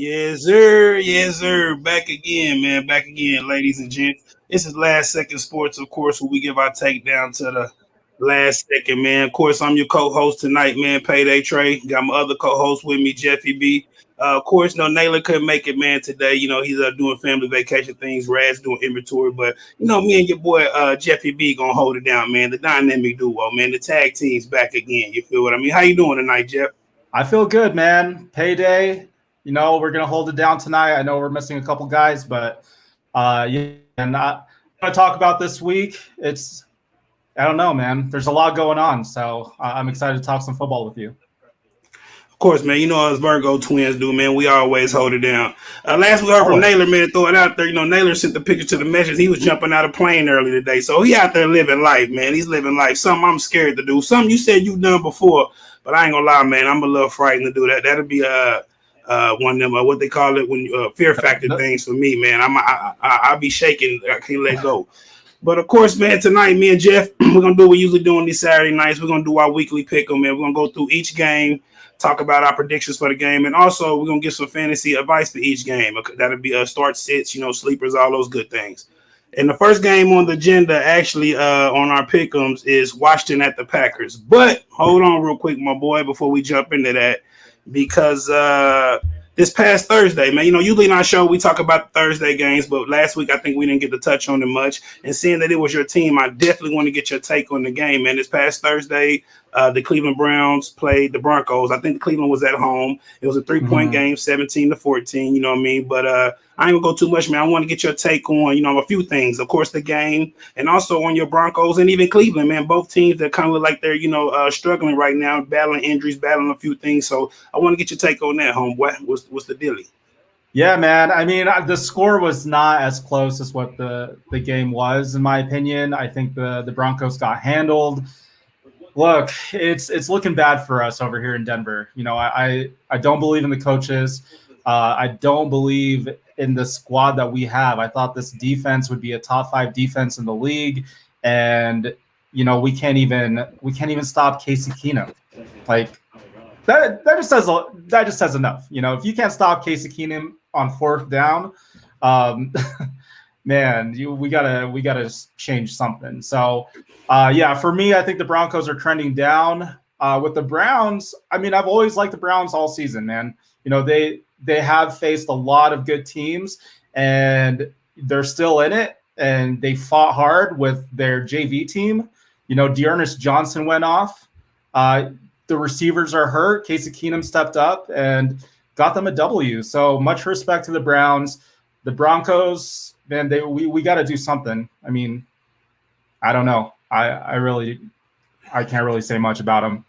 Yes, sir. Yes, sir. Back again, man. Back again, ladies and gents. This is Last Second Sports, of course, where we give our take down to the last second, man. Of course, I'm your co-host tonight, man. Payday Trey. Got my other co-host with me, Jeffy B. Of course, no, Naylor couldn't make it, man, today. He's doing family vacation things. Rad's doing inventory, but me and your boy Jeffy B gonna hold it down, man. The dynamic duo, man. The tag team's back again. You feel what I mean? How you doing tonight, Jeff? I feel good, man. Payday. We're gonna hold it down tonight. I know we're missing a couple guys, but yeah, and I want to talk about this week. I don't know, man. There's a lot going on, so I'm excited to talk some football with you. Of course, man. You know us Virgo twins do, man. We always hold it down. Last we heard from Always. Naylor, man, throw it out there. Naylor sent the picture to the message. He was jumping out of plane early today. So he out there living life, man. He's living life. Something I'm scared to do. Something you said you done before, but I ain't gonna lie, man. I'm a little frightened to do that. That'll be one of them what they call it when fear factor things for me, man. I'll be shaking. I can't let go. But of course, man, tonight, me and Jeff, we're gonna do what we usually do on these Saturday nights. We're gonna do our weekly pick 'em, man. We're gonna go through each game, talk about our predictions for the game, and also we're gonna give some fantasy advice for each game. That'll be start sits, sleepers, all those good things. And the first game on the agenda, actually, on our pick'ems is Washington at the Packers. But hold on, real quick, my boy, before we jump into that, because this past Thursday, man, usually in our show we talk about the Thursday games, but last week I think we didn't get to touch on it much. And seeing that it was your team, I definitely want to get your take on the game, man. This past Thursday, the Cleveland Browns played the Broncos. I think Cleveland was at home. It was a 3-point game, 17-14. You know what I mean? But I ain't gonna go too much, man. I want to get your take on, a few things. Of course, the game, and also on your Broncos and even Cleveland, man. Both teams that kind of look like they're, struggling right now, battling injuries, battling a few things. So I want to get your take on that, homeboy. What's the dealie? Yeah, man. I mean, the score was not as close as what the game was, in my opinion. I think the Broncos got handled. Look, it's looking bad for us over here in Denver. I don't believe in the coaches. I don't believe in the squad that we have. I thought this defense would be a top 5 defense in the league, and we can't even stop Casey Keenum. Like that just says enough. If you can't stop Casey Keenum on 4th down, man, we gotta change something. So, yeah, for me, I think the Broncos are trending down. With the Browns, I mean, I've always liked the Browns all season, man. They have faced a lot of good teams, and they're still in it. And they fought hard with their JV team. Dearness Johnson went off. The receivers are hurt. Casey Keenum stepped up and got them a W. So much respect to the Browns. The Broncos, man, we got to do something. I mean, I don't know. I can't really say much about them.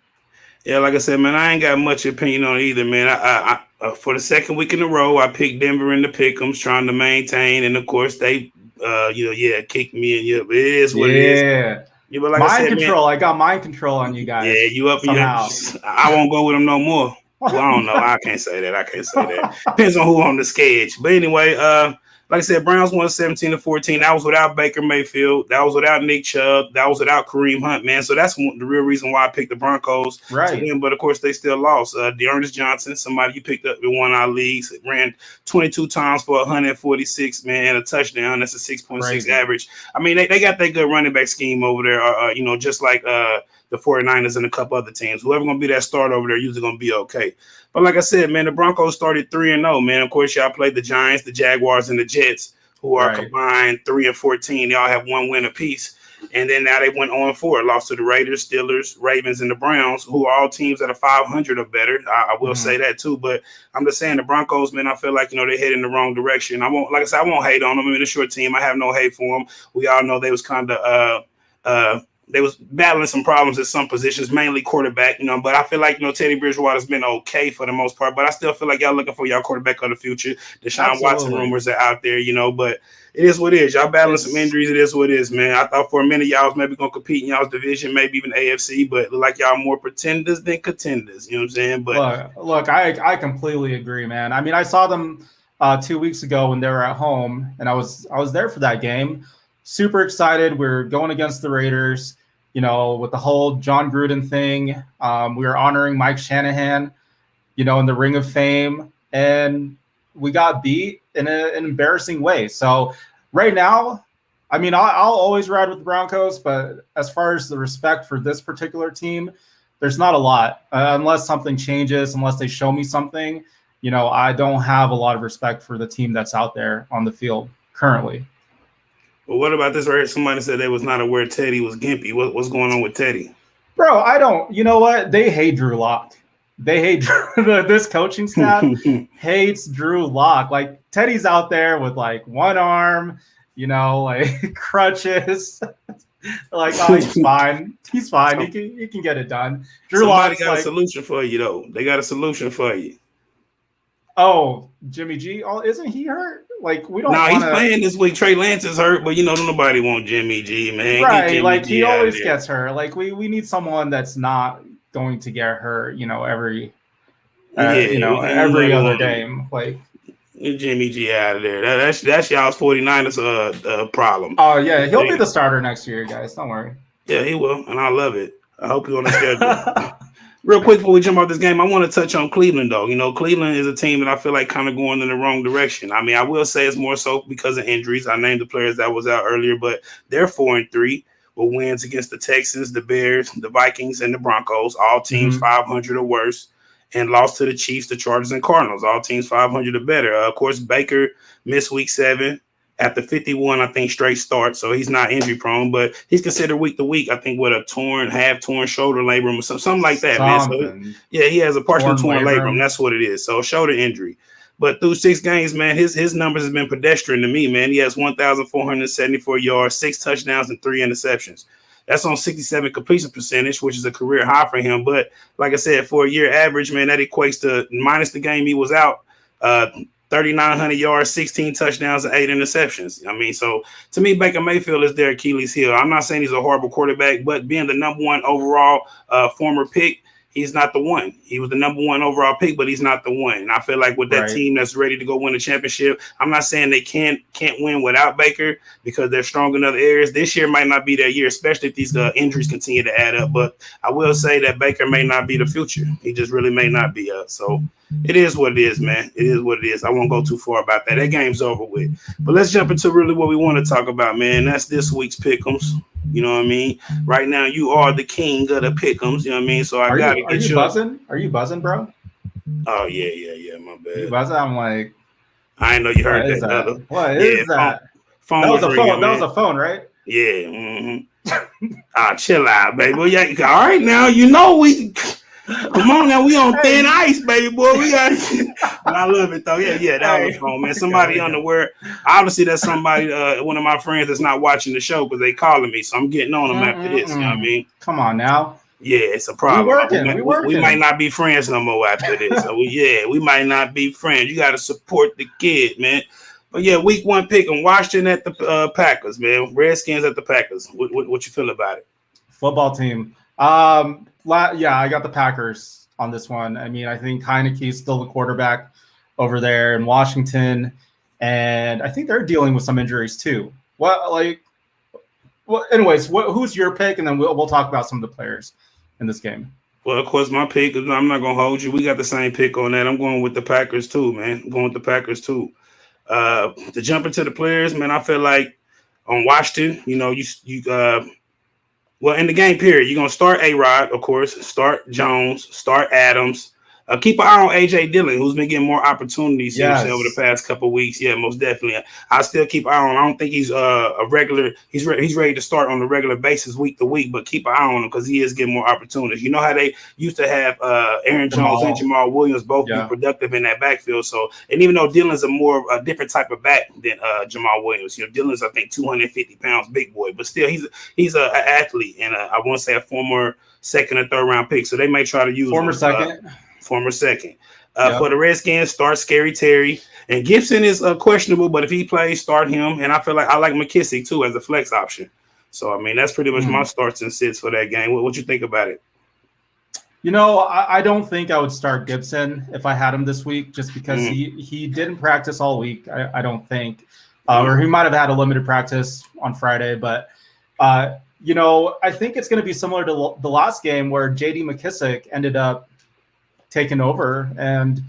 Yeah, like I said, man, I ain't got much opinion on it either, man. I for the second week in a row, I picked Denver in the pick'ems, trying to maintain, and of course they, kicked me, and it is what it is. Yeah, but like mind control. Man, I got mind control on you guys. Yeah, you up somehow. I won't go with them no more. Well, I don't know. I can't say that. Depends on who on the sketch. But anyway, like I said, Browns won 17-14. That was without Baker Mayfield. That was without Nick Chubb. That was without Kareem Hunt, man. So that's the real reason why I picked the Broncos. Right. But, of course, they still lost. Dearness Johnson, somebody you picked up in one of our leagues, ran 22 times for 146, man, a touchdown. That's a 6.6 average. I mean, they got that good running back scheme over there, just like the 49ers and a couple other teams. Whoever going to be that starter over there usually going to be okay. But like I said, man, the Broncos started 3-0, man. Of course, y'all played the Giants, the Jaguars, and the Jets, who are combined 3-14. They all have one win apiece. And then now they went 0-4, lost to the Raiders, Steelers, Ravens, and the Browns, who are all teams that are 500 or better. I will say that too. But I'm just saying the Broncos, man, I feel like, they head in the wrong direction. I won't hate on them. I mean, it's your team. I have no hate for them. We all know they was kind of they was battling some problems at some positions, mainly quarterback, but I feel like, Teddy Bridgewater's been okay for the most part, but I still feel like y'all looking for y'all quarterback of the future. Deshaun Watson rumors are out there, but it is what it is. Y'all battling some injuries. It is what it is, man. I thought for a minute y'all was maybe going to compete in y'all's division, maybe even AFC, but like y'all more pretenders than contenders, you know what I'm saying? But look, I completely agree, man. I mean, I saw them 2 weeks ago when they were at home, and I was there for that game. Super excited. We're going against the Raiders, with the whole John Gruden thing. We were honoring Mike Shanahan, in the Ring of Fame. And we got beat in an embarrassing way. So right now, I mean, I'll always ride with the Broncos, but as far as the respect for this particular team, there's not a lot unless something changes, unless they show me something. You know, I don't have a lot of respect for the team that's out there on the field currently. Well, what about this right here? Somebody said they was not aware Teddy was gimpy. What's going on with Teddy? Bro, I don't. You know what? They hate Drew Lock. They hate this coaching staff hates Drew Lock. Like Teddy's out there with like one arm, you know, like crutches. Like, oh, he's fine. He's fine. He can get it done. Drew Somebody got like, a solution for you, though. They got a solution for you. Oh, Jimmy G. Oh, isn't he hurt? Like, we don't. No, he's playing this week. Trey Lance is hurt, but you know nobody want Jimmy G, man. Right, like he always gets hurt. Like we need someone that's not going to get hurt. You know, every other game. Like get Jimmy G out of there. That's y'all's 49ers problem. Oh yeah, he'll be the starter next year, guys. Don't worry. Yeah, he will, and I love it. I hope he's on the schedule. Real quick before we jump off this game, I want to touch on Cleveland, though. You know, Cleveland is a team that I feel like kind of going in the wrong direction. I mean, I will say it's more so because of injuries. I named the players that was out earlier, but they're 4-3 with wins against the Texans, the Bears, the Vikings, and the Broncos. All teams 500 or worse, and lost to the Chiefs, the Chargers, and Cardinals. All teams 500 or better. Of course, Baker missed Week 7. After 51, I think, straight start, so he's not injury prone, but he's considered week to week, I think, with a half-torn shoulder labrum or something like that, man. So, yeah, he has a partially torn labrum. That's what it is. So, shoulder injury. But through 6 games, man, his numbers has been pedestrian to me, man. He has 1,474 yards, 6 touchdowns, and 3 interceptions. That's on 67 completion percentage, which is a career high for him. But like I said, for a year average, man, that equates to minus the game he was out, 3,900 yards, 16 touchdowns, and 8 interceptions. I mean, so to me, Baker Mayfield is their Achilles heel. I'm not saying he's a horrible quarterback, but being the number 1 overall former pick, he's not the one. He was the number 1 overall pick, but he's not the one. And I feel like with that team that's ready to go win a championship, I'm not saying they can't win without Baker because they're strong in other areas. This year might not be their year, especially if these injuries continue to add up. But I will say that Baker may not be the future. He just really may not be. So it is what it is, man. It is what it is. I won't go too far about that. That game's over with. But let's jump into really what we want to talk about, man. That's this week's pick'ems. You know what I mean? Right now, you are the king of the pick'ems. You know what I mean? So I got to get you. Buzzing? Are you buzzing, bro? Oh, yeah. My bad. You buzzing? I'm like. I didn't know you heard that. What is that? Phone that was a ringing, phone. That was a phone, right? Yeah. Chill out, baby. Well, yeah. All right, now, you know we. Come on now, we on thin ice, baby boy. We got I love it though. Yeah, that was fun, man. Somebody unaware. Obviously, that's somebody, one of my friends that's not watching the show because they calling me, so I'm getting on them after this. You know what I mean? Come on now. Yeah, it's a problem. We might not be friends no more after this. So we might not be friends. You got to support the kid, man. But yeah, week 1 pick in Washington at the Packers, man. Redskins at the Packers. What you feel about it? Football team. Yeah, I got the Packers on this one. I mean, I think Heineke's still the quarterback over there in Washington, and I think they're dealing with some injuries too. Anyways, who's your pick? And then we'll talk about some of the players in this game. Well, of course, my pick, I'm not going to hold you. We got the same pick on that. I'm going with the Packers too, man. I'm going with the Packers too. To jump into the players, man, I feel like on Washington, you know, well, in the game period, you're going to start A-Rod, of course, start Jones, start Adams. Keep an eye on A.J. Dillon, who's been getting more opportunities over the past couple of weeks. Yeah, most definitely. I still keep an eye on. I don't think he's a regular. He's ready to start on a regular basis week to week, but keep an eye on him because he is getting more opportunities. You know how they used to have Aaron Jones and Jamal Williams both be productive in that backfield. So, and even though Dillon's a different type of back than Jamal Williams, you know, Dillon's I think 250 pounds, big boy, but still he's an athlete and I want to say a former second or third round pick. So they may try to use former second. For the Redskins, start Scary Terry. And Gibson is questionable, but if he plays, start him. And I feel like I like McKissick, too, as a flex option. So, I mean, that's pretty much my starts and sits for that game. What you think about it? You know, I don't think I would start Gibson if I had him this week just because he didn't practice all week, I don't think. Or he might have had a limited practice on Friday. But, you know, I think it's going to be similar to the last game where J.D. McKissick ended up taken over, and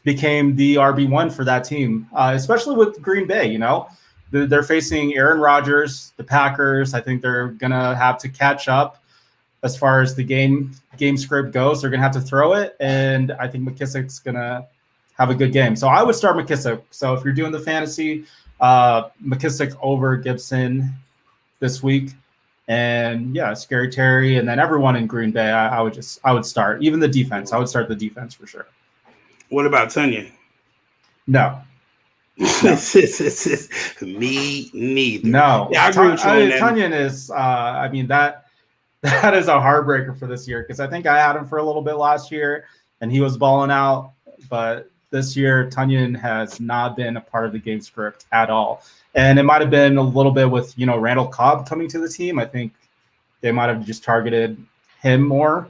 became the RB1 for that team, especially with Green Bay. You know, they're facing Aaron Rodgers, the Packers. I think they're gonna have to catch up as far as the game script goes. They're gonna have to throw it, and I think McKissick's gonna have a good game. So I would start McKissick. So if you're doing the fantasy, McKissick over Gibson this week. And yeah, Scary Terry, and then everyone in Green Bay, I would start. Even the defense, I would start the defense for sure. What about Tunyon? No. Me neither. No. Yeah, I agree with you on that. Tunyon is, I mean, that is a heartbreaker for this year because I think I had him for a little bit last year and he was balling out. But this year, Tunyon has not been a part of the game script at all. And it might have been a little bit with, you know, Randall Cobb coming to the team. I think they might have just targeted him more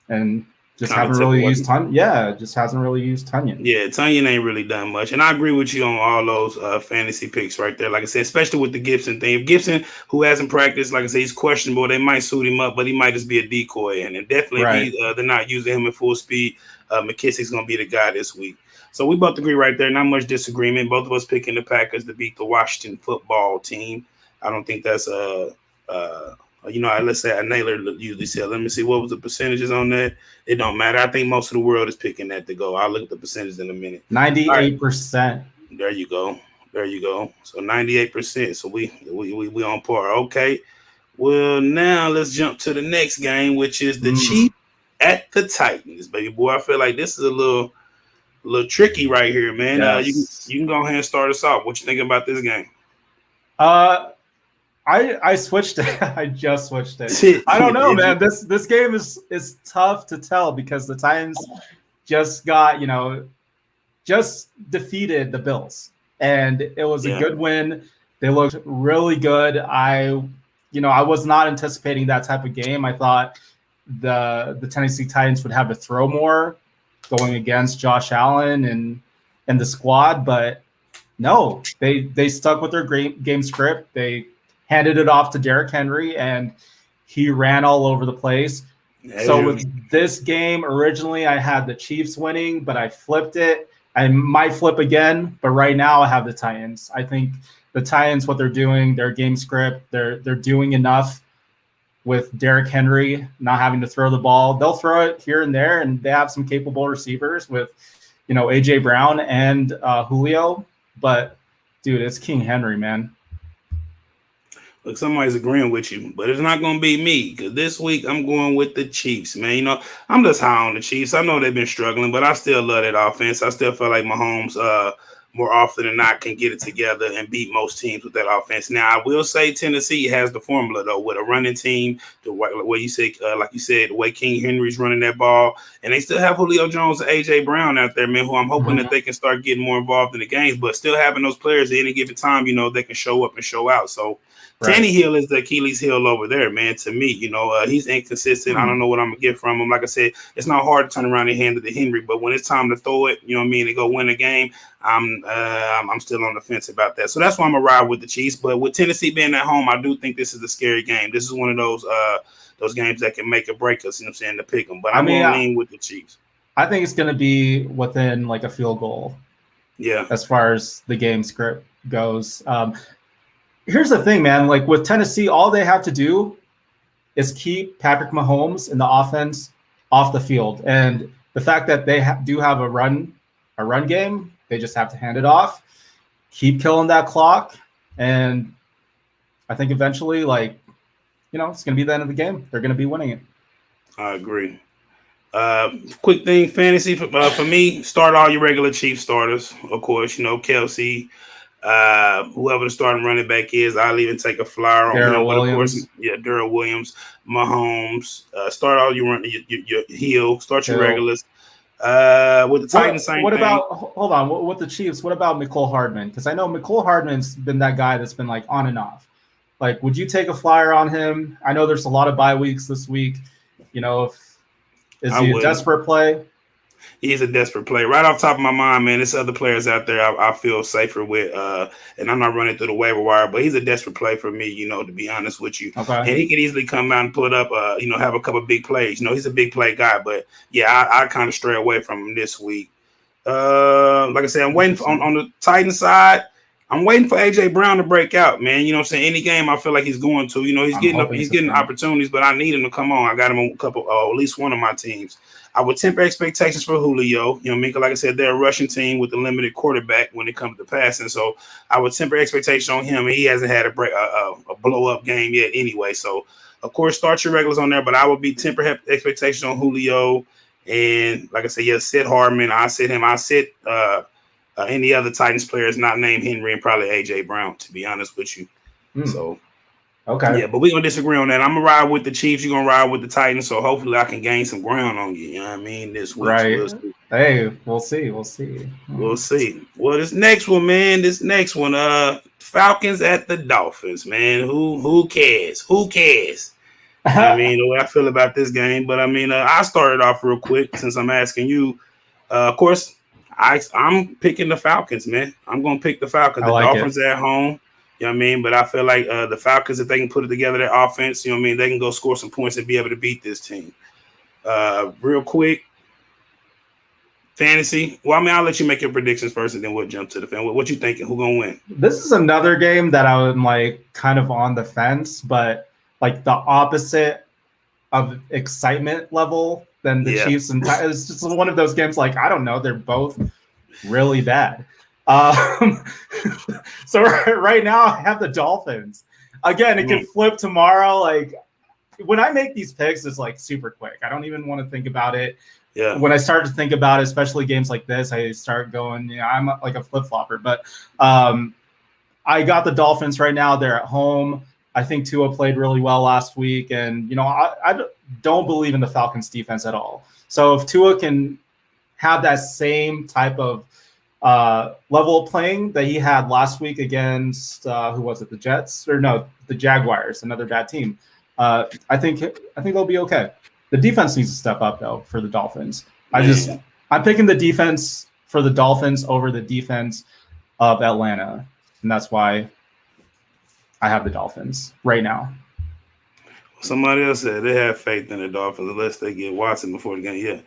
and just haven't really used Tunyon. Yeah, just hasn't really used Tunyon. Yeah, Tunyon ain't really done much. And I agree with you on all those fantasy picks right there. Like I said, especially with the Gibson thing. If Gibson, who hasn't practiced, like I said, he's questionable. They might suit him up, but he might just be a decoy. And definitely if they're not using him at full speed, McKissick's going to be the guy this week. So we both agree right there. Not much disagreement. Both of us picking the Packers to beat the Washington football team. I don't think that's let's say a nailer usually said. Let me see what was the percentages on that. It don't matter. I think most of the world is picking that to go. I'll look at the percentages in a minute. 98%. There you go. So 98%. So we on par. Okay. Well, now let's jump to the next game, which is the Chiefs at the Titans, baby boy. I feel like this is a little tricky right here, man. Yes. You can go ahead and start us off. What you think about this game? I switched it. I just switched it. I don't know, man. This game is tough to tell because the Titans just defeated the Bills, and it was a good win. They looked really good. I was not anticipating that type of game. I thought the Tennessee Titans would have to throw more going against Josh Allen and the squad, but no, they stuck with their game script. They handed it off to Derrick Henry, and he ran all over the place. So with this game, originally I had the Chiefs winning, but I flipped it. I might flip again, but right now I have the Titans. I think the Titans, what they're doing, their game script, they're doing enough with Derrick Henry not having to throw the ball. They'll throw it here and there, and they have some capable receivers with, A.J. Brown and Julio. But, dude, it's King Henry, man. Look, somebody's agreeing with you, but it's not going to be me because this week I'm going with the Chiefs, man. I'm just high on the Chiefs. I know they've been struggling, but I still love that offense. I still feel like Mahomes, more often than not, can get it together and beat most teams with that offense. Now, I will say Tennessee has the formula, though, with a running team, the way you say, like you said, the way King Henry's running that ball, and they still have Julio Jones and A.J. Brown out there, man, who I'm hoping that they can start getting more involved in the games, but still having those players at any given time, they can show up and show out. So, Tannehill is the Achilles heel over there, man, to me. He's inconsistent. I don't know what I'm going to get from him. Like I said, it's not hard to turn around and hand it to Henry, but when it's time to throw it, and go win a game, I'm still on the fence about that. So that's why I'm going to ride with the Chiefs. But with Tennessee being at home, I do think this is a scary game. This is one of those games that can make or break us, to pick them. But I'm going to lean with the Chiefs. I think it's going to be within like a field goal. Yeah. As far as the game script goes. Here's the thing, man. Like with Tennessee, all they have to do is keep Patrick Mahomes in the offense off the field. And the fact that they do have a run game, they just have to hand it off, keep killing that clock. And I think eventually, it's going to be the end of the game. They're going to be winning it. I agree. Quick thing, fantasy for me, start all your regular Chiefs starters. Of course, Kelsey, whoever the starting running back is, I'll even take a flyer on him. But of course, Darrell Williams, Mahomes. Start all your heel. Start your regulars. With the Titans, same what thing. Hold on. With the Chiefs, what about Mecole Hardman? Because I know Mecole Hardman's been that guy that's been on and off. Would you take a flyer on him? I know there's a lot of bye weeks this week. Is he a desperate play? He's a desperate play. Right off the top of my mind, man, there's other players out there I feel safer with, and I'm not running through the waiver wire, but he's a desperate play for me, to be honest with you. Okay. And he can easily come out and put up, have a couple of big plays. He's a big play guy, but, yeah, I kind of stray away from him this week. Like I said, I'm waiting on the Titans side. I'm waiting for AJ Brown to break out, man. You know what I'm saying? Any game I feel like he's going to. You know, he's getting opportunities, but I need him to come on. I got him on a couple, at least one of my teams. I would temper expectations for Julio. You know, Minka, like I said, they're a rushing team with a limited quarterback when it comes to passing. So I would temper expectations on him, and he hasn't had a blow up game yet anyway. So of course, start your regulars on there, but I would be temper expectations on Julio. And like I said, yeah, sit Hardman. I sit him. I sit any other Titans players not named Henry and probably AJ Brown, to be honest with you. So, okay. Yeah, but we're going to disagree on that. I'm going to ride with the Chiefs. You're going to ride with the Titans. So hopefully I can gain some ground on you. You know what I mean? This week. Right. Hey, we'll see. We'll see. Well, this next one, Falcons at the Dolphins, man. Who cares? Who cares? I mean, the way I feel about this game. But I mean, I started off real quick since I'm asking you. Of course, I'm picking the Falcons, man. I'm going to pick the Falcons. The Dolphins at home. You know what I mean? But I feel like the Falcons, if they can put it together, their offense, you know what I mean, they can go score some points and be able to beat this team. Real quick, fantasy. Well, I mean, I'll let you make your predictions first, and then we'll jump to the fan. What you thinking? Who gonna win? This is another game that I'm like kind of on the fence, but like the opposite of excitement level than the Chiefs and Titans. It's just one of those games. Like I don't know, they're both really bad. So right now I have the Dolphins. Again, it could flip tomorrow. Like when I make these picks, it's like super quick. I don't even want to think about it. Yeah. When I start to think about it, especially games like this, I start going, I'm like a flip-flopper. But I got the Dolphins right now. They're at home. I think Tua played really well last week. And, I don't believe in the Falcons defense at all. So if Tua can have that same type of level of playing that he had last week against who was it, the Jets? Or no, the Jaguars, another bad team. I think they'll be okay. The defense needs to step up though for the Dolphins. I'm picking the defense for the Dolphins over the defense of Atlanta, and that's why I have the Dolphins right now. Somebody else said they have faith in the Dolphins unless they get Watson before the game. Yeah.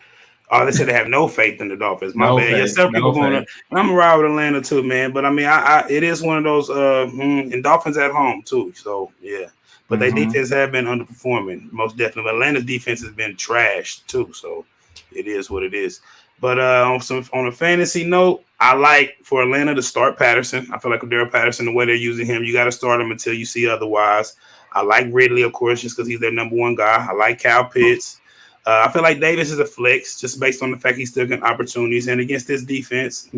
Oh, they said they have no faith in the Dolphins. My bad. Yeah, some people going to. I'm gonna ride with Atlanta too, man. But I mean, it is one of those. And Dolphins at home too. So yeah, but their defense have been underperforming most definitely. But Atlanta's defense has been trashed too. So it is what it is. But on a fantasy note, I like for Atlanta to start Patterson. I feel like with Daryl Patterson, the way they're using him, you got to start him until you see otherwise. I like Ridley, of course, just because he's their number one guy. I like Kyle Pitts. I feel like Davis is a flex just based on the fact he's still getting opportunities. And against this defense,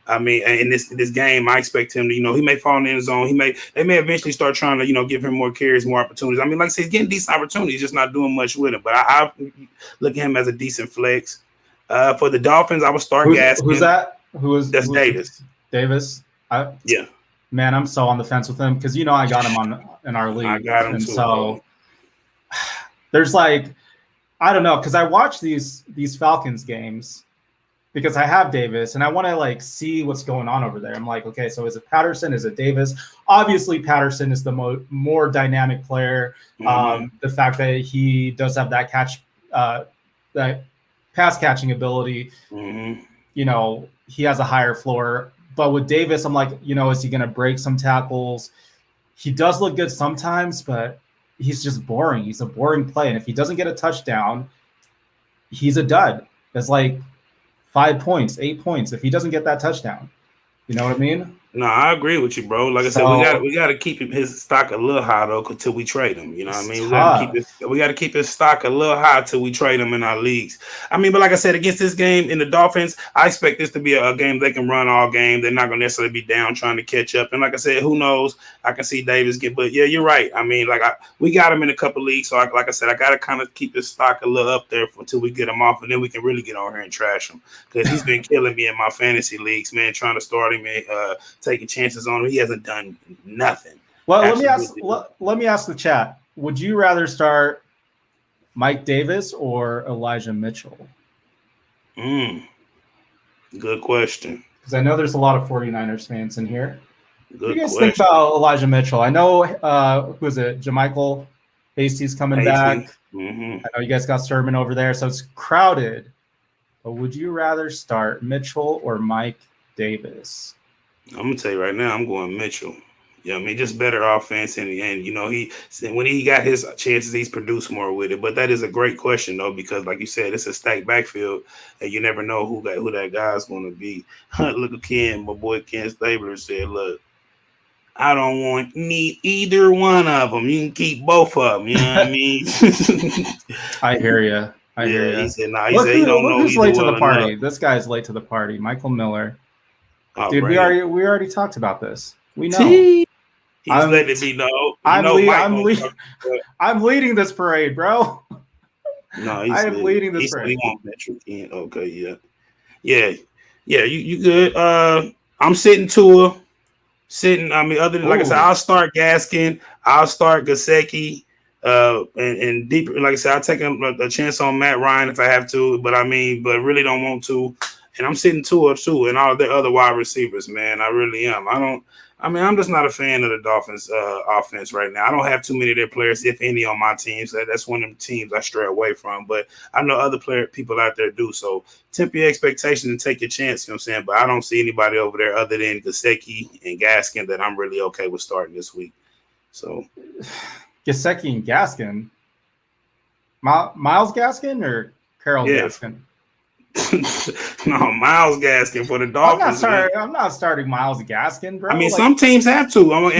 I mean, in this game, I expect him to, he may fall in the end zone. They may eventually start trying to, give him more carries, more opportunities. I mean, like I said, he's getting decent opportunities, just not doing much with him. But I look at him as a decent flex. For the Dolphins, I would start Gaskin. Who's that? That's Davis. Davis? Yeah. Man, I'm so on the fence with him because, I got him in our league. I got him too. So there's like, I don't know, because I watch these Falcons games because I have Davis and I want to like see what's going on over there. I'm like, okay, so is it Patterson? Is it Davis? Obviously, Patterson is the more dynamic player. The fact that he does have that that pass catching ability, he has a higher floor. But with Davis, I'm like, is he going to break some tackles? He does look good sometimes, but he's just boring. He's a boring play. And if he doesn't get a touchdown, he's a dud. It's like 5 points, 8 points if he doesn't get that touchdown. You know what I mean? No, I agree with you, bro. Like I said, we got to keep his stock a little high though, until we trade him. You know what I mean? We got to keep his stock a little high till we trade him in our leagues. I mean, but like I said, against this game in the Dolphins, I expect this to be a game they can run all game. They're not going to necessarily be down trying to catch up. And like I said, who knows? I can see Davis get, but yeah, you're right. I mean, we got him in a couple leagues, so like I said, I got to kind of keep his stock a little up there until we get him off, and then we can really get on here and trash him because he's been killing me in my fantasy leagues, man. Trying to start him and taking chances on him. He hasn't done nothing. Well, let me ask the chat. Would you rather start Mike Davis or Elijah Mitchell? Good question. Because I know there's a lot of 49ers fans in here. Good what do you guys question. think about Elijah Mitchell? I know who is it? JaMychal Hasty's coming back. I know you guys got Sermon over there, so it's crowded But would you rather start Mitchell or Mike Davis? I'm gonna tell you right now, I'm going Mitchell. Yeah, I mean, just better offense, and when he got his chances, he's produced more with it. But that is a great question though, because like you said, it's a stacked backfield, and you never know who that guy's going to be. Look at Ken, my boy Ken Stabler said, "Look, I don't need either one of them. You can keep both of them." You know what I mean? I hear you. I hear you. He said, "Nah." He said he don't know who's either late to the well party. enough. This guy's late to the party. Michael Miller. Oh, Dude, we Brandon. already talked about this. We know. He's letting me know. I'm leading this parade, bro. No, I am leading this parade. He won't Metro Ken. Okay, yeah. You good? I'm sitting Tua. Other than, like I said, I'll start Gaskin. I'll start Gasecki. And deeper, like I said, I'll take a chance on Matt Ryan if I have to, but really don't want to. And I'm sitting Tua too, and all the other wide receivers, man. I really am. I'm just not a fan of the Dolphins offense right now. I don't have too many of their players, if any, on my teams. That's one of the teams I stray away from. But I know other people out there do. So temper your expectations and take your chance, you know what I'm saying? But I don't see anybody over there other than Gasecki and Gaskin that I'm really okay with starting this week. So Gasecki and Gaskin? Myles Gaskin or Carol Gaskin? No, Myles Gaskin for the Dolphins. I'm not starting Myles Gaskin, bro. I mean, some teams have to.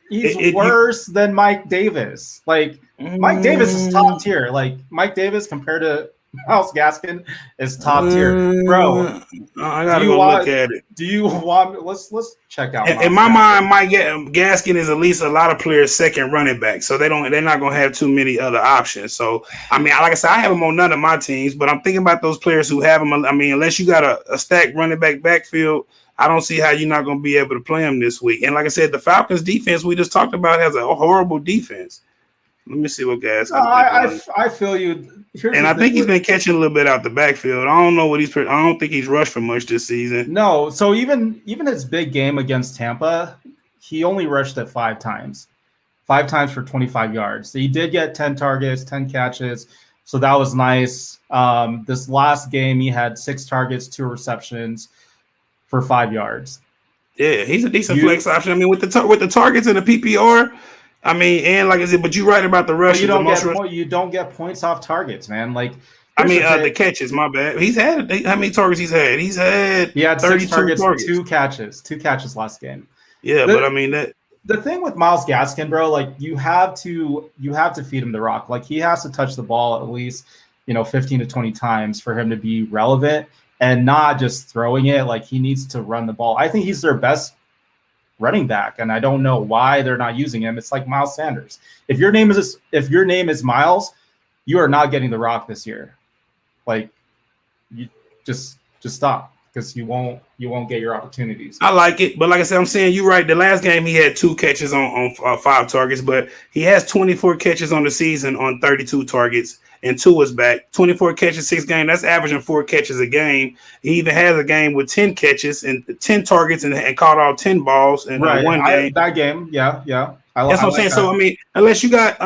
He's worse than Mike Davis. Like Mike Davis is top tier. Like Mike Davis compared to Myles Gaskin is top tier, bro. I gotta look at it. Do you want? Let's check out. In my mind, Mike Gaskin is at least a lot of players' second running back, so they're not gonna have too many other options. So I mean, like I said, I have him on none of my teams, but I'm thinking about those players who have him. I mean, unless you got a stacked running backfield, I don't see how you're not gonna be able to play him this week. And like I said, the Falcons defense we just talked about has a horrible defense. Let me see what Gaskin. I feel you. I think he's been catching a little bit out the backfield. I don't know I don't think he's rushed for much this season. No, so even his big game against Tampa, he only rushed it 5 times. 5 times for 25 yards. So he did get 10 targets, 10 catches. So that was nice. This last game, he had 6 targets, 2 receptions for 5 yards. Yeah, he's a decent flex option. I mean, with the targets and the PPR. I mean, and like I said, but you're right about the rush. You don't get points off targets, man. Like, the catches. My bad. He's had how many targets he's had? He had 32 targets, targets. 2 catches last game. Yeah, but I mean that. The thing with Myles Gaskin, bro, like you have to feed him the rock. Like he has to touch the ball at least 15 to 20 times for him to be relevant and not just throwing it. Like he needs to run the ball. I think he's their best running back, and I don't know why they're not using him. It's like Miles Sanders. If your name is Miles, you are not getting the rock this year. Like, you just stop because you won't get your opportunities. I like it, but like I said, I'm saying you're right. The last game he had 2 catches on 5 targets, but he has 24 catches on the season on 32 targets. And 2 is back. 24 catches, 6 games. That's averaging 4 catches a game. He even has a game with 10 catches and 10 targets and caught all 10 balls in one game. That game, yeah. That's what I'm saying. That. So I mean, unless you got,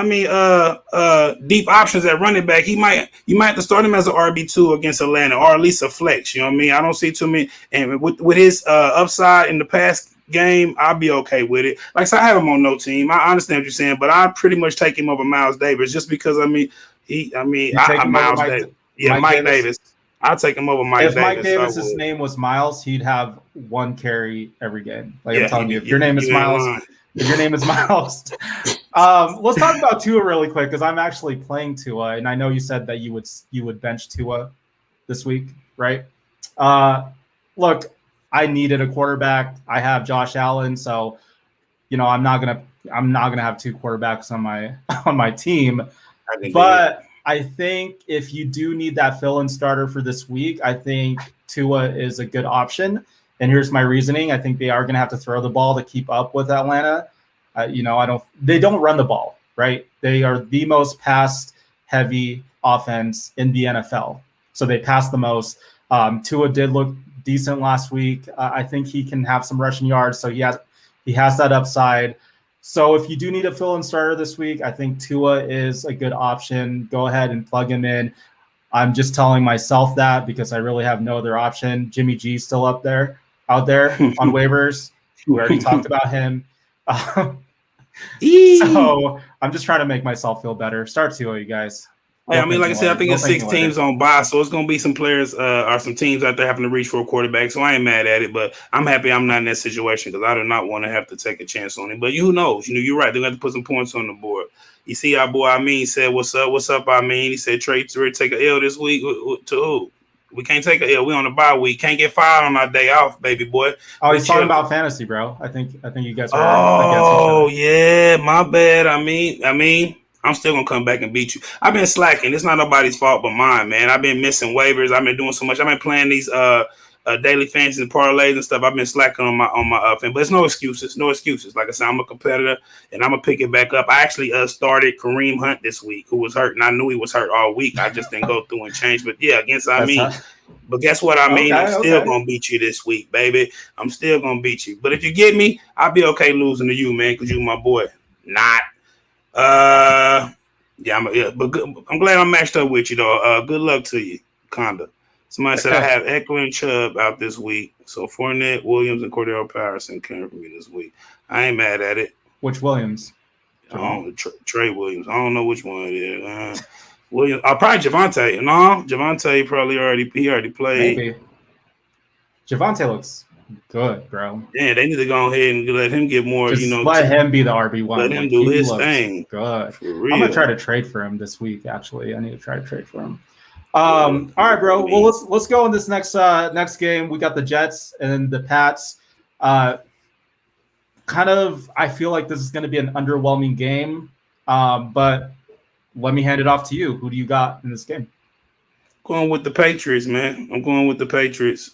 deep options at running back, you might have to start him as an RB2 against Atlanta, or at least a flex. You know what I mean? I don't see too many. And with his upside in the past game, I'll be okay with it. Like I said, I have him on no team. I understand what you're saying, but I pretty much take him over Myles Davis just because Mike Davis. I'll take him over Mike Davis. If Mike Davis's name was Miles, he'd have 1 carry every game. Like I'm telling you, if your name is Miles, let's talk about Tua really quick because I'm actually playing Tua, and I know you said that you would bench Tua this week, right? Look, I needed a quarterback. I have Josh Allen, so I'm not gonna have 2 quarterbacks on my team. But I think if you do need that fill-in starter for this week, I think Tua is a good option. And here's my reasoning. I think they are going to have to throw the ball to keep up with Atlanta. They don't run the ball, right? They are the most pass-heavy offense in the NFL. So they pass the most. Tua did look decent last week. I think he can have some rushing yards. So he has that upside. So if you do need a fill-in starter this week, I think Tua is a good option. Go ahead and plug him in. I'm just telling myself that because I really have no other option. Jimmy G's still out there on waivers. We already talked about him. So I'm just trying to make myself feel better. Start 2, you guys. Hey, I mean, like I said, I think it's 6 teams on bye, so it's gonna be some players or some teams out there having to reach for a quarterback. So I ain't mad at it, but I'm happy I'm not in that situation because I do not want to have to take a chance on it. But who knows? You're right. They're gonna have to put some points on the board. You see, our boy said, "What's up? What's up?" He said, "Trey, ready to take a L this week." To who? We can't take a L. We on the bye week. Can't get fired on our day off, baby boy. Oh, he's talking about fantasy, bro. I think you guys are against each other. Yeah, my bad. I mean. I'm still gonna come back and beat you. I've been slacking. It's not nobody's fault but mine, man. I've been missing waivers. I've been doing so much. I've been playing these daily fantasy and parlays and stuff. I've been slacking on my offense, but it's no excuses. No excuses. Like I said, I'm a competitor and I'm gonna pick it back up. I actually started Kareem Hunt this week, who was hurt, and I knew he was hurt all week. I just didn't go through and change. But yeah, but guess what I mean? I'm still gonna beat you this week, baby. I'm still gonna beat you. But if you get me, I'll be okay losing to you, man, because you my boy. Not. But good, I'm glad I'm matched up with you, though. Good luck to you, kinda. Somebody said I have Eckler and Chubb out this week, so Fournette, Williams, and Cordell Patterson came for me this week. I ain't mad at it. Which Williams? Trey Williams. I don't know which one it is. Williams. Probably Javonte. No, Javonte probably already played. Maybe. Javonte looks good, bro. Yeah, they need to go ahead and let him get more. Just let him be the RB1. Let him do his thing. Good. I'm gonna try to trade for him this week. Actually, I need to try to trade for him. All right, bro. Well, let's go in this next game. We got the Jets and the Pats. I feel like this is going to be an underwhelming game, but let me hand it off to you. Who do you got in this game? Going with the Patriots, man. I'm going with the Patriots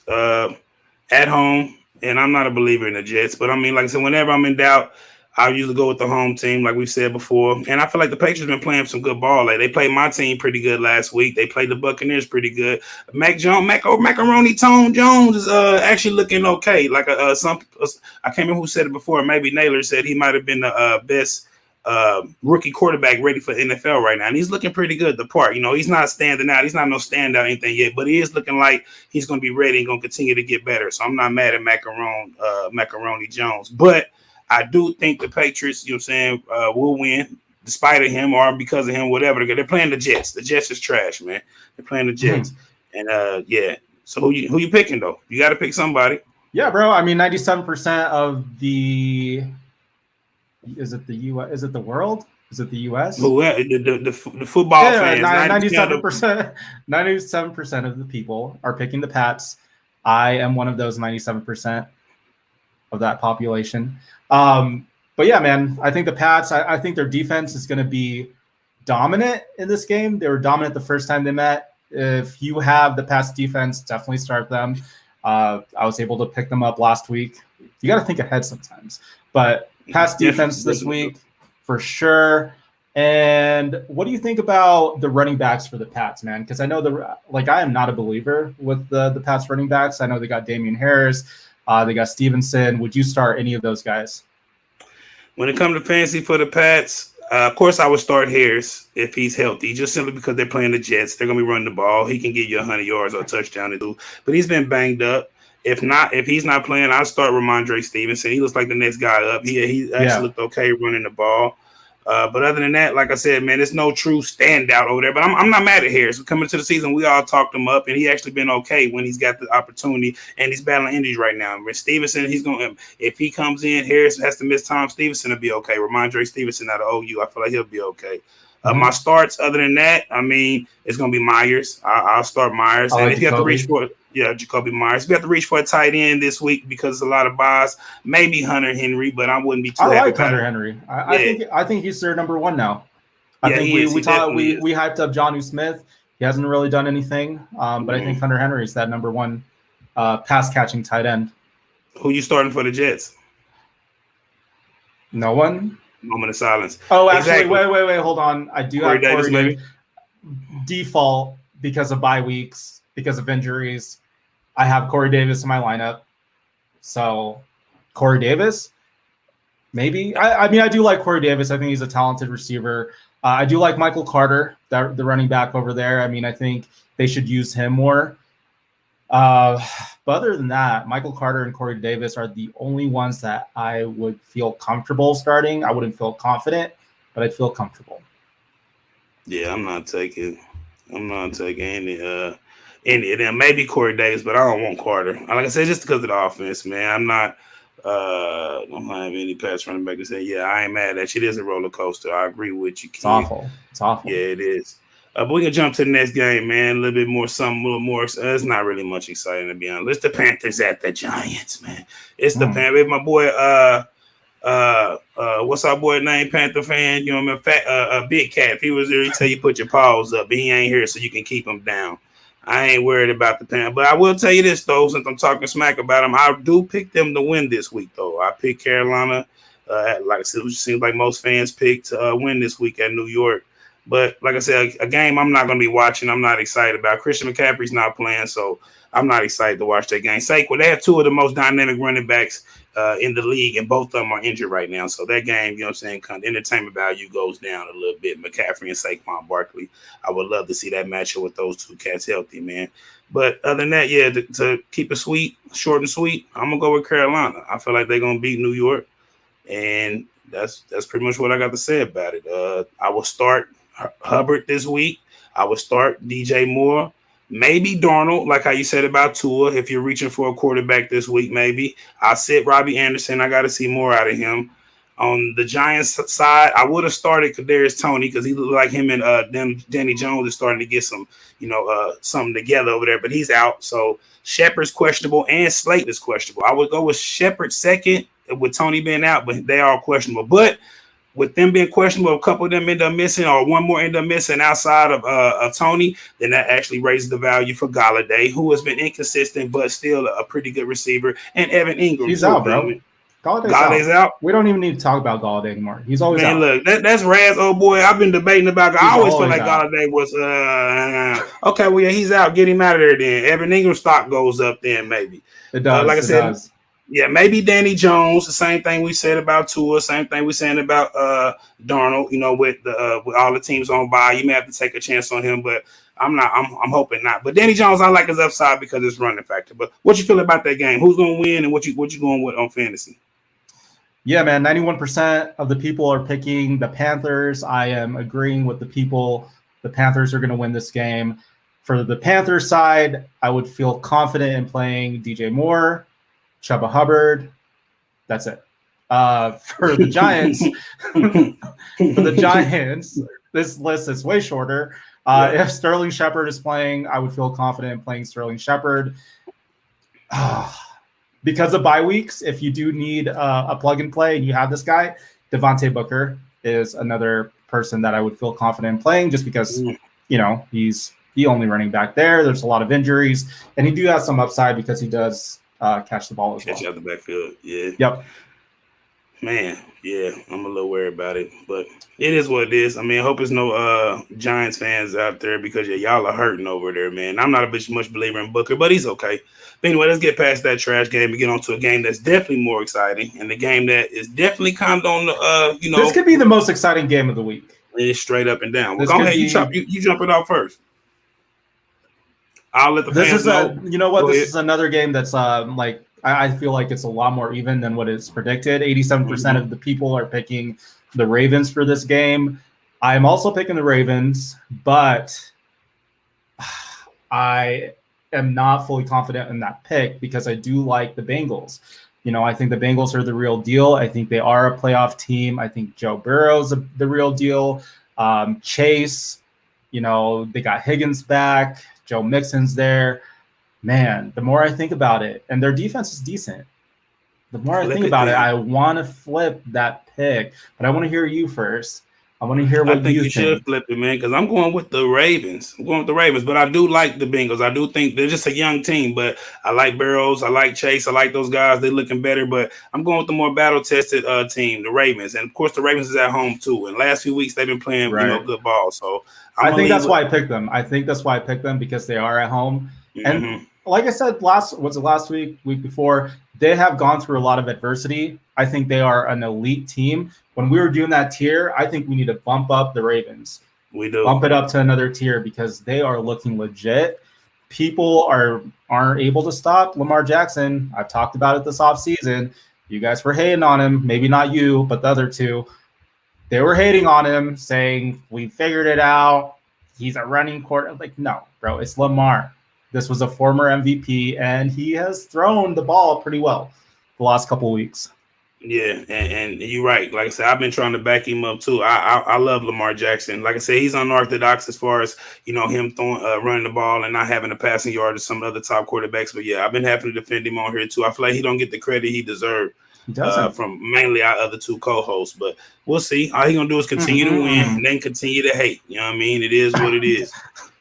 at home, and I'm not a believer in the Jets. But, I mean, like I said, whenever I'm in doubt, I usually go with the home team, like we said before. And I feel like the Patriots been playing some good ball. Like, they played my team pretty good last week. They played the Buccaneers pretty good. Macaroni Tone Jones is actually looking okay. Like I can't remember who said it before. Maybe Naylor said he might have been the best rookie quarterback ready for NFL right now. And he's looking pretty good, the part. He's not standing out. He's not no standout anything yet, but he is looking like he's going to be ready and going to continue to get better. So I'm not mad at Macaroni Jones. But I do think the Patriots, will win despite of him or because of him, whatever. They're playing the Jets. The Jets is trash, man. They're playing the Jets. And, yeah. So who you picking, though? You got to pick somebody. Yeah, bro. I mean, 97% of the – is it the U.S.? Is it the world? Is it the U.S.? The football fans. 97% of the people are picking the Pats. I am one of those 97% of that population. But yeah, man, I think the Pats, I think their defense is going to be dominant in this game. They were dominant the first time they met. If you have the Pats defense, definitely start them. I was able to pick them up last week. You got to think ahead sometimes. But Pats defense this week for sure. And what do you think about the running backs for the Pats, man? Because I know I am not a believer with the Pats running backs. I know they got Damian Harris, they got Stevenson. Would you start any of those guys? When it comes to fantasy for the Pats, of course I would start Harris if he's healthy, just simply because they're playing the Jets. They're gonna be running the ball. He can get you 100 yards or a touchdown or two, but he's been banged up. If he's not playing, I'll start Ramondre Stevenson. He looks like the next guy up. He actually looked okay running the ball. But other than that, like I said, man, there's no true standout over there. But I'm not mad at Harris. Coming to the season, we all talked him up, and he actually been okay when he's got the opportunity, and he's battling injuries right now. With Stevenson, if he comes in, Harris has to miss time. Stevenson will be okay. Ramondre Stevenson out of OU, I feel like he'll be okay. My starts, other than that, I mean, it's going to be Myers. I'll start Myers. And if you have to reach for it, Jacoby Myers. If you have to reach for a tight end this week because there's a lot of buys, maybe Hunter Henry, but I wouldn't be too happy. I like Hunter Henry. I think he's their number one now. I think we hyped up Jonnu Smith. He hasn't really done anything, but I think Hunter Henry is that number one pass catching tight end. Who you starting for the Jets? No one. Moment of silence. Oh, actually, wait, hold on. I do have Corey Davis, default because of bye weeks, because of injuries. I have Corey Davis in my lineup. So, Corey Davis, Maybe. I mean, I do like Corey Davis. I think he's a talented receiver. I do like Michael Carter, the running back over there. I mean, I think they should use him more. But other than that, Michael Carter and Corey Davis are the only ones that I would feel comfortable starting. I wouldn't feel confident, but I'd feel comfortable. Yeah, I'm not taking any of them. Maybe Corey Davis, but I don't want Carter. Like I said, just because of the offense, man. I'm not don't have any pass running back to say, yeah, I ain't mad at you. It is a roller coaster. I agree with you, Ken. It's awful. It's awful. Yeah, it is. But we can jump to the next game, man. A little bit more, something a little more. It's not really much exciting, to be honest. It's the Panthers at the Giants, man. It's the Panthers. My boy, what's our boy name? Panther fan. You know what I mean? Big Cat. If he was there, he'd tell you put your paws up, but he ain't here, so you can keep him down. I ain't worried about the Panthers. But I will tell you this, though, since I'm talking smack about them, I do pick them to win this week, though. I pick Carolina. Like I said, it seems like most fans picked to win this week at New York. But like I said, a game I'm not going to be watching. I'm not excited about. Christian McCaffrey's not playing, so I'm not excited to watch that game. Saquon, they have two of the most dynamic running backs in the league, and both of them are injured right now. So that game, you know what I'm saying, kind of entertainment value goes down a little bit. McCaffrey and Saquon Barkley. I would love to see that matchup with those two cats healthy, man. But other than that, yeah, to keep it sweet, short and sweet, I'm going to go with Carolina. I feel like they're going to beat New York, and that's pretty much what I got to say about it. I will start Hubbard this week. I would start DJ Moore, maybe Darnold, like how you said about Tua. If you're reaching for a quarterback this week, maybe I'll sit Robbie Anderson. I got to see more out of him. On the Giants side, I would have started Kadarius Toney because he looked like him and Danny Jones is starting to get some, something together over there, but he's out. So Shepard's questionable and Slate is questionable. I would go with Shepard second with Toney being out, but they are questionable. But with them being questionable, a couple of them end up missing, or one more end up missing outside of Toney, then that actually raises the value for Galladay, who has been inconsistent but still a pretty good receiver, and Evan Ingram. He's out, bro. Galladay's out. We don't even need to talk about Galladay anymore. He's always out. Look, that's Raz, old boy. I've been debating about. I always feel like Galladay was okay. Well, yeah, he's out. Get him out of there then. Evan Ingram stock goes up then maybe. It does. Like I said. Yeah, maybe Danny Jones. The same thing we said about Tua. Same thing we saying about Darnold. With all the teams on bye, you may have to take a chance on him, but I'm not. I'm hoping not. But Danny Jones, I like his upside because it's running factor. But what you feel about that game? Who's going to win, and what you going with on fantasy? Yeah, man. 91% of the people are picking the Panthers. I am agreeing with the people. The Panthers are going to win this game. For the Panthers side, I would feel confident in playing DJ Moore, Chuba Hubbard. That's it. For the Giants, this list is way shorter. If Sterling Shepard is playing, I would feel confident in playing Sterling Shepard. Because of bye weeks, if you do need a plug and play and you have this guy, Devontae Booker is another person that I would feel confident in playing just because, he's the only running back there. There's a lot of injuries, and he do have some upside because he does catch the ball as well. Catch out the backfield, yeah. Yep. Man, yeah, I'm a little worried about it, but it is what it is. I mean, I hope there's no Giants fans out there because y'all are hurting over there, man. I'm not a much believer in Booker, but he's okay. But anyway, let's get past that trash game and get on to a game that's definitely more exciting, and the game that is definitely kind of on the, This could be the most exciting game of the week. It's straight up and down. Well, go ahead, you jump it off first. I'll let the fans know. This is another game that's I feel like it's a lot more even than what is predicted. 87% of the people are picking the Ravens for this game. I'm also picking the Ravens, but I am not fully confident in that pick because I do like the Bengals. I think the Bengals are the real deal. I think they are a playoff team. I think Joe Burrow's the real deal. Chase, they got Higgins back. Joe Mixon's there. Man, the more I think about it, and their defense is decent, the more I think about it, I want to flip that pick. But I want to hear you first. I want to hear what you think. I think you should flip it, man, because I'm going with the Ravens. But I do like the Bengals. I do think they're just a young team, but I like Burrows. I like Chase. I like those guys. They're looking better, but I'm going with the more battle-tested team, the Ravens. And, of course, the Ravens is at home, too. And last few weeks, they've been playing good ball. So I think that's why I picked them. I think that's why I picked them because they are at home. Mm-hmm. And like I said, last week before, they have gone through a lot of adversity I think they are an elite team. When we were doing that tier, I think we need to bump up the Ravens. We do. Bump it up to another tier because they are looking legit. People aren't able to stop Lamar Jackson. I've talked about it this offseason. You guys were hating on him. Maybe not you, but the other two. They were hating on him, saying, we figured it out. He's a running quarterback. Like, no, bro, it's Lamar. This was a former MVP, and he has thrown the ball pretty well the last couple of weeks. Yeah, and you're right. Like I said, I've been trying to back him up too. I love Lamar Jackson. Like I said, he's unorthodox as far as him throwing, running the ball and not having a passing yard as some of the other top quarterbacks. But yeah, I've been happy to defend him on here too. I feel like he don't get the credit he deserved from mainly our other two co-hosts. But we'll see. All he gonna do is continue to win and then continue to hate. You know what I mean? It is what it is.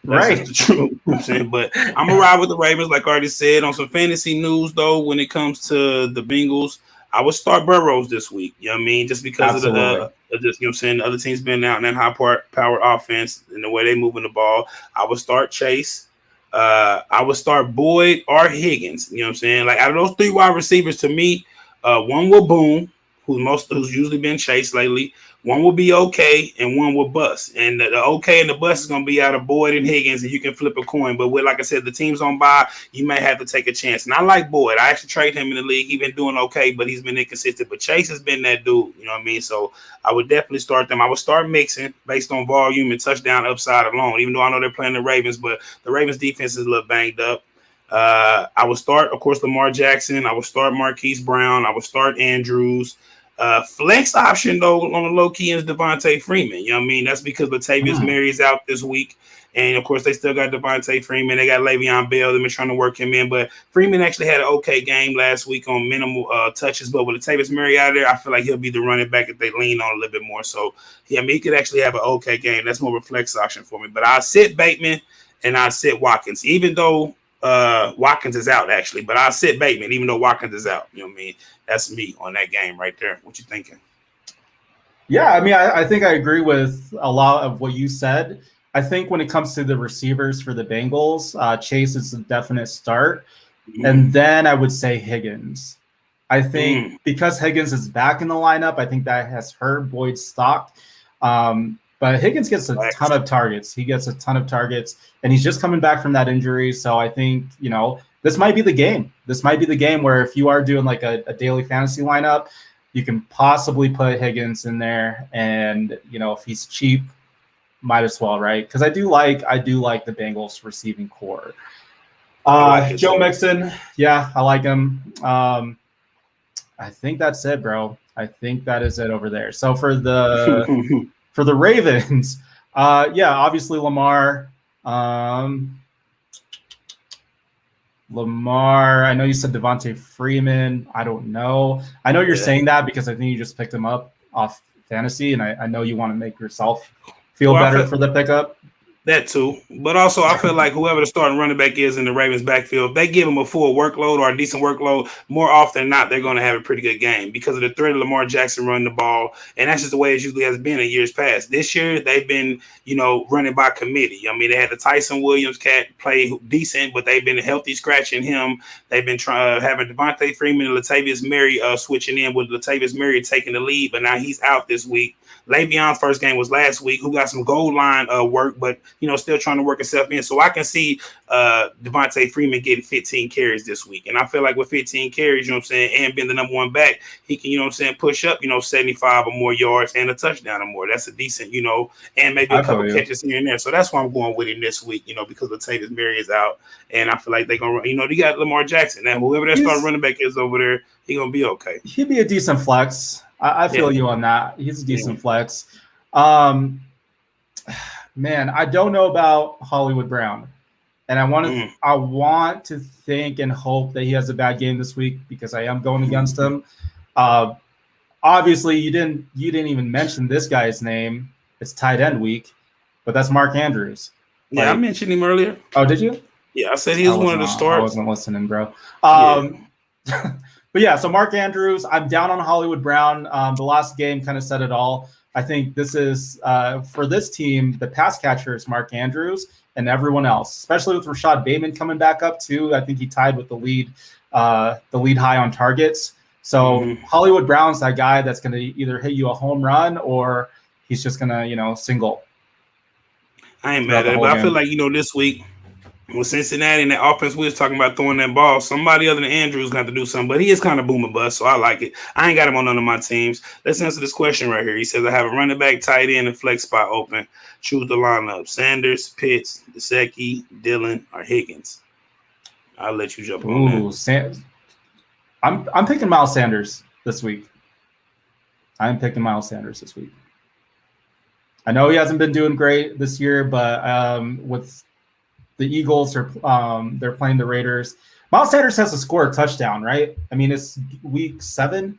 That's right. Just the truth. You know what I'm saying? But I'm gonna ride with the Ravens, like I already said. On some fantasy news though, when it comes to the Bengals, I would start Burrows this week. You know what I mean? Just because of just, the other team's been out in that high-power offense and the way they moving the ball. I would start Chase. I would start Boyd or Higgins. You know what I'm saying? Like, out of those three wide receivers, to me, one will boom, who's usually been Chase lately. One will be okay, and one will bust. And the okay and the bust is going to be out of Boyd and Higgins, and you can flip a coin. But like I said, the team's on bye. You may have to take a chance. And I like Boyd. I actually trade him in the league. He's been doing okay, but he's been inconsistent. But Chase has been that dude. You know what I mean? So I would definitely start them. I would start mixing based on volume and touchdown upside alone, even though I know they're playing the Ravens. But the Ravens' defense is a little banged up. I would start, of course, Lamar Jackson. I would start Marquise Brown. I would start Andrews. Flex option, though, on the low key is Devontae Freeman. You know what I mean? That's because Latavius Murray is out this week. And, of course, they still got Devontae Freeman. They got Le'Veon Bell. They've been trying to work him in. But Freeman actually had an okay game last week on minimal touches. But with Latavius Murray out there, I feel like he'll be the running back if they lean on a little bit more. So, yeah, I mean, he could actually have an okay game. That's more of a flex option for me. But I'll sit Bateman and I'll sit Watkins, even though Watkins is out, actually. But I'll sit Bateman, even though Watkins is out. You know what I mean? That's me on that game right there. What you thinking? Yeah, I mean, I think I agree with a lot of what you said. I think when it comes to the receivers for the Bengals, Chase is a definite start. And then I would say Higgins. I think because Higgins is back in the lineup, I think that has hurt Boyd's stock. But Higgins gets a ton of targets. He gets a ton of targets, and he's just coming back from that injury. So I think, this might be the game. This might be the game where if you are doing like a daily fantasy lineup, you can possibly put Higgins in there. And, if he's cheap, might as well, right? Because I do like the Bengals receiving core. Joe Mixon, yeah, I like him. I think that's it, bro. I think that is it over there. So for the Ravens, obviously Lamar. I know you said Devontae Freeman. I don't know. I know you're saying that because I think you just picked him up off fantasy, and I know you want to make yourself feel better for the pickup. That too. But also, I feel like whoever the starting running back is in the Ravens backfield, if they give him a full workload or a decent workload, more often than not, they're going to have a pretty good game because of the threat of Lamar Jackson running the ball. And that's just the way it usually has been in years past. This year, they've been, running by committee. I mean, they had the Tyson Williams cat play decent, but they've been healthy scratching him. They've been having Devontae Freeman and Latavius Murray switching in with Latavius Murray taking the lead, but now he's out this week. Le'Veon's first game was last week, who got some goal line work, but, still trying to work himself in. So I can see Devontae Freeman getting 15 carries this week. And I feel like with 15 carries, and being the number one back, he can, push up, 75 or more yards and a touchdown or more. That's a decent, and maybe a couple catches here and there. So that's why I'm going with him this week, because Latavius Murray is out. And I feel like they're going to run, they got Lamar Jackson. Now, whoever that starting running back is over there, he's going to be okay. He'd be a decent flex. I feel you on that. He's a decent flex. Man, I don't know about Hollywood Brown, and I want to think and hope that he has a bad game this week because I am going against him. Obviously, you didn't even mention this guy's name. It's tight end week, but that's Mark Andrews. Yeah, I mentioned him earlier. Oh, did you? Yeah, I said he was one of the starters. I wasn't listening, bro. But yeah, so Mark Andrews, I'm down on Hollywood Brown. The last game kind of said it all. I think this is, for this team, the pass catcher is Mark Andrews and everyone else, especially with Rashad Bateman coming back up too. I think he tied with the lead high on targets. So Hollywood Brown's that guy that's going to either hit you a home run or he's just going to, single. I ain't mad at it, but I feel like, this week with Cincinnati and that offense we was talking about throwing that ball, somebody other than Andrews got to do something, but he is kind of boom and bust, so I like it. I ain't got him on none of my teams. Let's answer this question right here. He says, I have a running back, tight end, and flex spot open. Choose the lineup. Sanders, Pitts, Gesicki, Dillon, or Higgins. I'll let you jump on that. I'm picking Myles Sanders this week. I know he hasn't been doing great this year, but with the Eagles they're playing the Raiders. Myles Sanders has to score a touchdown, right? I mean, it's week 7.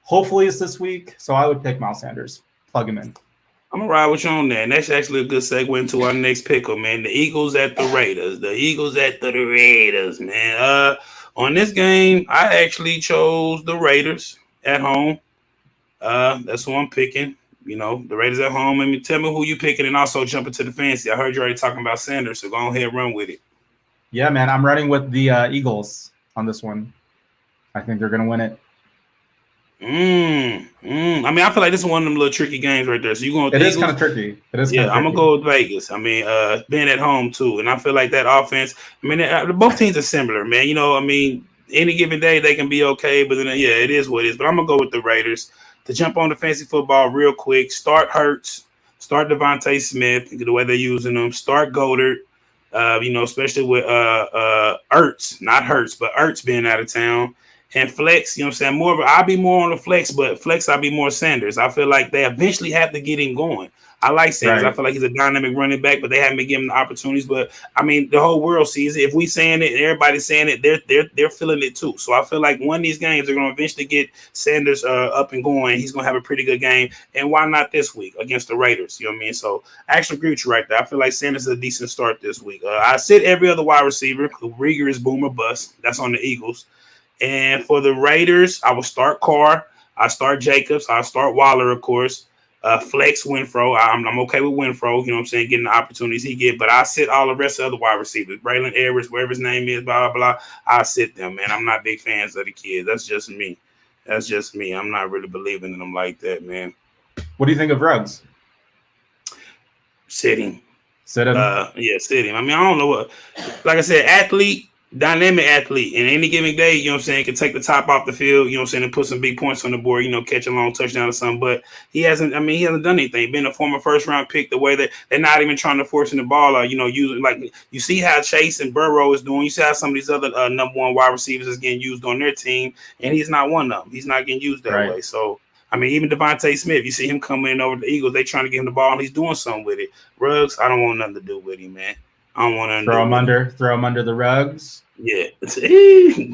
Hopefully it's this week. So I would pick Myles Sanders. Plug him in. I'm going to ride with you on that. And that's actually a good segue into our next pick, man. The Eagles at the Raiders. Man. On this game, I actually chose the Raiders at home. That's who I'm picking. The Raiders at home. Tell me who you picking and also jump into the fantasy. I heard you already talking about Sanders, so go ahead and run with it. Yeah, man. I'm running with the Eagles on this one. I think they're going to win it. I feel like this is one of them little tricky games right there. So you're going with the Eagles? It is kind of tricky. I'm going to go with Vegas. Being at home too. And I feel like that offense, both teams are similar, man. Any given day they can be okay, but then, it is what it is. But I'm going to go with the Raiders. To jump on the fantasy football real quick, start Hurts, start Devontae Smith, the way they're using them, start Goddard, especially with Ertz, not Hurts, but Ertz being out of town. And flex, I'll be more on the flex, but flex, I'll be more Sanders. I feel like they eventually have to get him going. I like Sanders. Right. I feel like he's a dynamic running back, but they haven't been giving the opportunities. But the whole world sees it. If we saying it and everybody's saying it, they're feeling it too. So I feel like one of these games they're going to eventually get Sanders up and going. He's going to have a pretty good game. And why not this week against the Raiders? You know what I mean? So I actually agree with you right there. I feel like Sanders is a decent start this week. I sit every other wide receiver. Rieger is boom or bust. That's on the Eagles. And for the Raiders, I will start Carr. I start Jacobs. I start Waller, of course. Flex Winfro. I'm okay with Winfro, getting the opportunities he get. But I sit all the rest of the other wide receivers. Braylon Edwards, whatever his name is, blah, blah, blah. I sit them, man. I'm not big fans of the kids. That's just me. I'm not really believing in them like that, man. What do you think of Ruggs? Sit him. Sit him? Sit him. I don't know what. Like I said, dynamic athlete. And any given day, can take the top off the field, and put some big points on the board, catch a long touchdown or something. But he hasn't done anything. Been a former first-round pick, the way that they're not even trying to force in the ball out, using, like, you see how Chase and Burrow is doing. You see how some of these other number one wide receivers is getting used on their team, and he's not one of them. He's not getting used that way. So, even Devontae Smith, you see him coming in over the Eagles, they trying to get him the ball, and he's doing something with it. Ruggs, I don't want nothing to do with him, man. I don't want to throw him under the rugs. Yeah, it's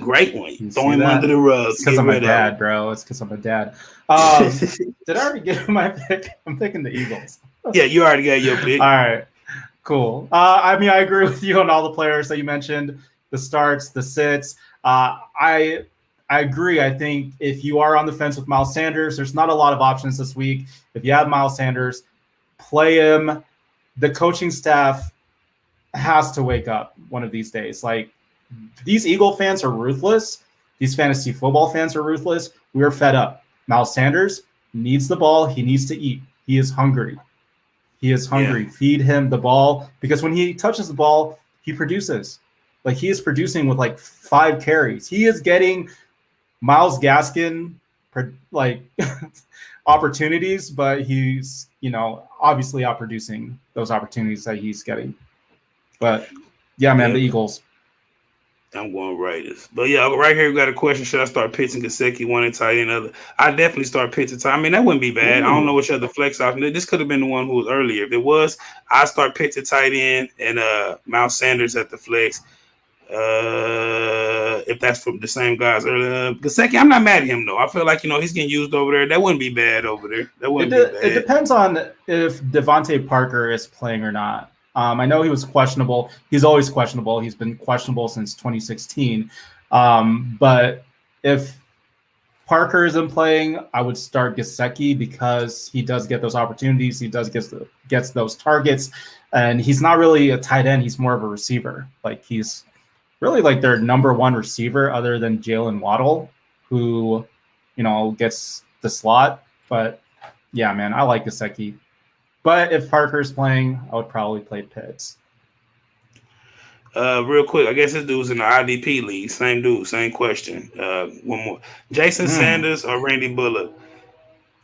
great one. Throw him under the rugs. Because I'm a dad, bro. It's because I'm a dad. Did I already give my pick? I'm picking the Eagles. Yeah, you already got your pick. All right, cool. I agree with you on all the players that you mentioned, the starts, the sits. I agree. I think if you are on the fence with Myles Sanders, there's not a lot of options this week. If you have Myles Sanders, play him. The coaching staff has to wake up one of these days. Like, these Eagle fans are ruthless. These fantasy football fans are ruthless. We are fed up. Myles Sanders needs the ball. He needs to eat. He is hungry. Yeah. Feed him the ball, because when he touches the ball, he produces. Like, he is producing with like 5 carries. He is getting Myles Gaskin opportunities, but he's, obviously outproducing those opportunities that he's getting. But yeah, man, the Eagles. I'm going Raiders. But yeah, right here we got a question. Should I start pitching Gesicki, one and tight end other? I definitely start pitching tight. That wouldn't be bad. Ooh. I don't know which other flex option. This could have been the one who was earlier. If it was, I start pitching tight end and Myles Sanders at the flex. If that's from the same guys earlier. Gesicki, I'm not mad at him though. I feel like he's getting used over there. That wouldn't be bad over there. That wouldn't be bad. It depends on if Devontae Parker is playing or not. I know he was questionable. He's always questionable. He's been questionable since 2016. But if Parker isn't playing, I would start Gesicki, because he does get those opportunities. He does gets those targets, and he's not really a tight end. He's more of a receiver. Like, he's really like their number one receiver, other than Jalen Waddle, who gets the slot. But yeah, man, I like Gesicki. But if Parker's playing, I would probably play Pitts. Real quick, I guess this dude's in the IDP league. Same dude, same question. One more. Jason Sanders or Randy Bullock?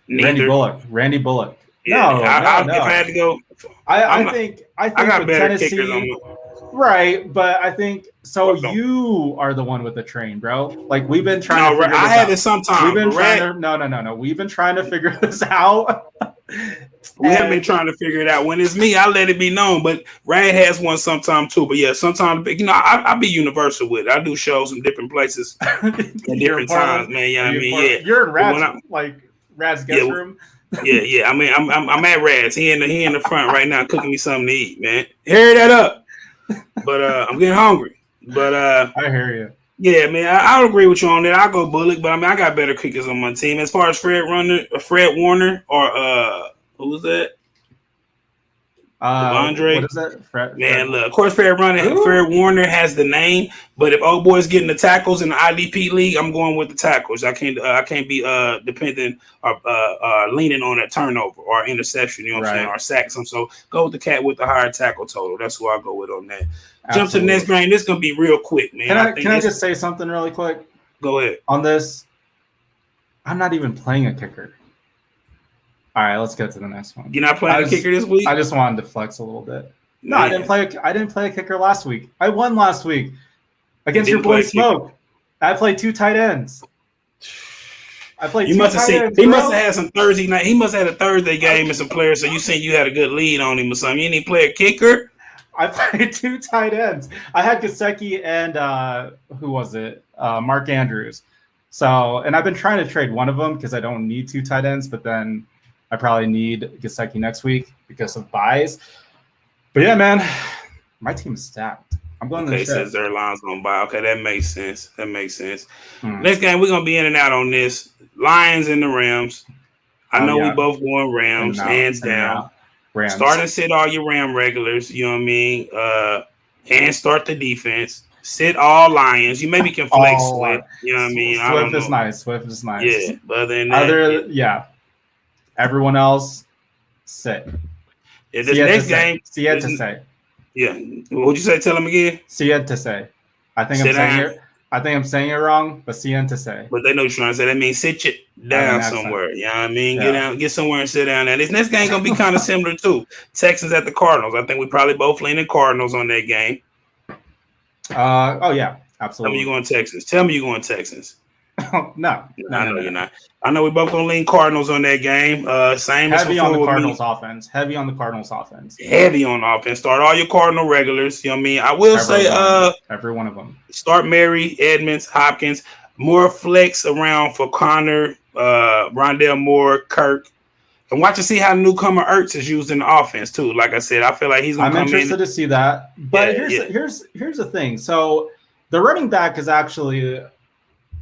Neither. Randy Bullock. Yeah, No. If I had to go, I think I got better Tennessee, kickers on my. Right, but I think so. You are the one with the train, bro. Like we've been trying to figure this out. I had it sometime. We've been trying to no. We've been trying to figure this out. We have been trying to figure it out. When it's me, I let it be known. But Rad has one sometime too. But yeah, sometimes I be universal with it. I do shows in different places at different times, man. You know what I mean? Yeah, you're in Rad's guest room. Yeah. I mean, I'm at Rad's. He in the front right now cooking me something to eat, man. Hurry that up. But I'm getting hungry. But I hear you. Yeah, man, I'll agree with you on that. I'll go Bullock, but I mean, I got better kickers on my team. As far as Fred Warner, or who was that? Andre. What is that? Man, look, of course, Fred Warner has the name, but if old boy's getting the tackles in the IDP league, I'm going with the tackles. I can't be dependent or leaning on a turnover or interception, you know what I'm saying, or sack. So go with the cat with the higher tackle total. That's who I'll go with on that. Absolutely. Jump to the next game. This is gonna be real quick, man. Can I just say something really quick? Go ahead. On this, I'm not even playing a kicker. All right, let's get to the next one. You're not playing a kicker this week? I just wanted to flex a little bit. No, I didn't play a kicker last week. I won last week against your boy Smoke. I played 2 tight ends. He must have had some Thursday night. He must have had a Thursday game and some players. So you saying you had a good lead on him or something? You didn't play a kicker? I played 2 tight ends. I had Gesicki and who was it? Mark Andrews. So, and I've been trying to trade one of them because I don't need 2 tight ends, but then I probably need Gesicki next week because of buys. But yeah, man, my team's stacked. I'm going to the says their line's on buy. Okay, that makes sense. Next game, we're going to be in and out on this. Lions and the Rams. I know we both going Rams, hands down. Rams. Start and sit all your Ram regulars, you know what I mean? And start the defense. Sit all Lions. You maybe can flex Swift. You know what I mean? Swift is nice. Yeah, but other than that, everyone else, sit. Yeah, this next game. Siete. Yeah. What'd you say? Tell them again. Siete. I think I'm saying it wrong, but siete. But they know what you're trying to say. That means sit you down somewhere. You know what I mean? Yeah. Get somewhere and sit down. Now, this next game gonna be kind of similar too. Texans at the Cardinals. I think we probably both leaning Cardinals on that game. Oh yeah, absolutely. Tell me you going Texans. No, I know you're not. I know we both gonna lean Cardinals on that game. Same as heavy on the Cardinals offense. Heavy on offense. Start all your Cardinal regulars. You know what I mean? I will say every one of them. Start Mary, Edmonds, Hopkins. More flex around for Connor, Rondell Moore, Kirk. And watch and see how newcomer Ertz is used in the offense too. Like I said, I feel like he's gonna come in. I'm interested to see that. But here's the thing. So the running back is actually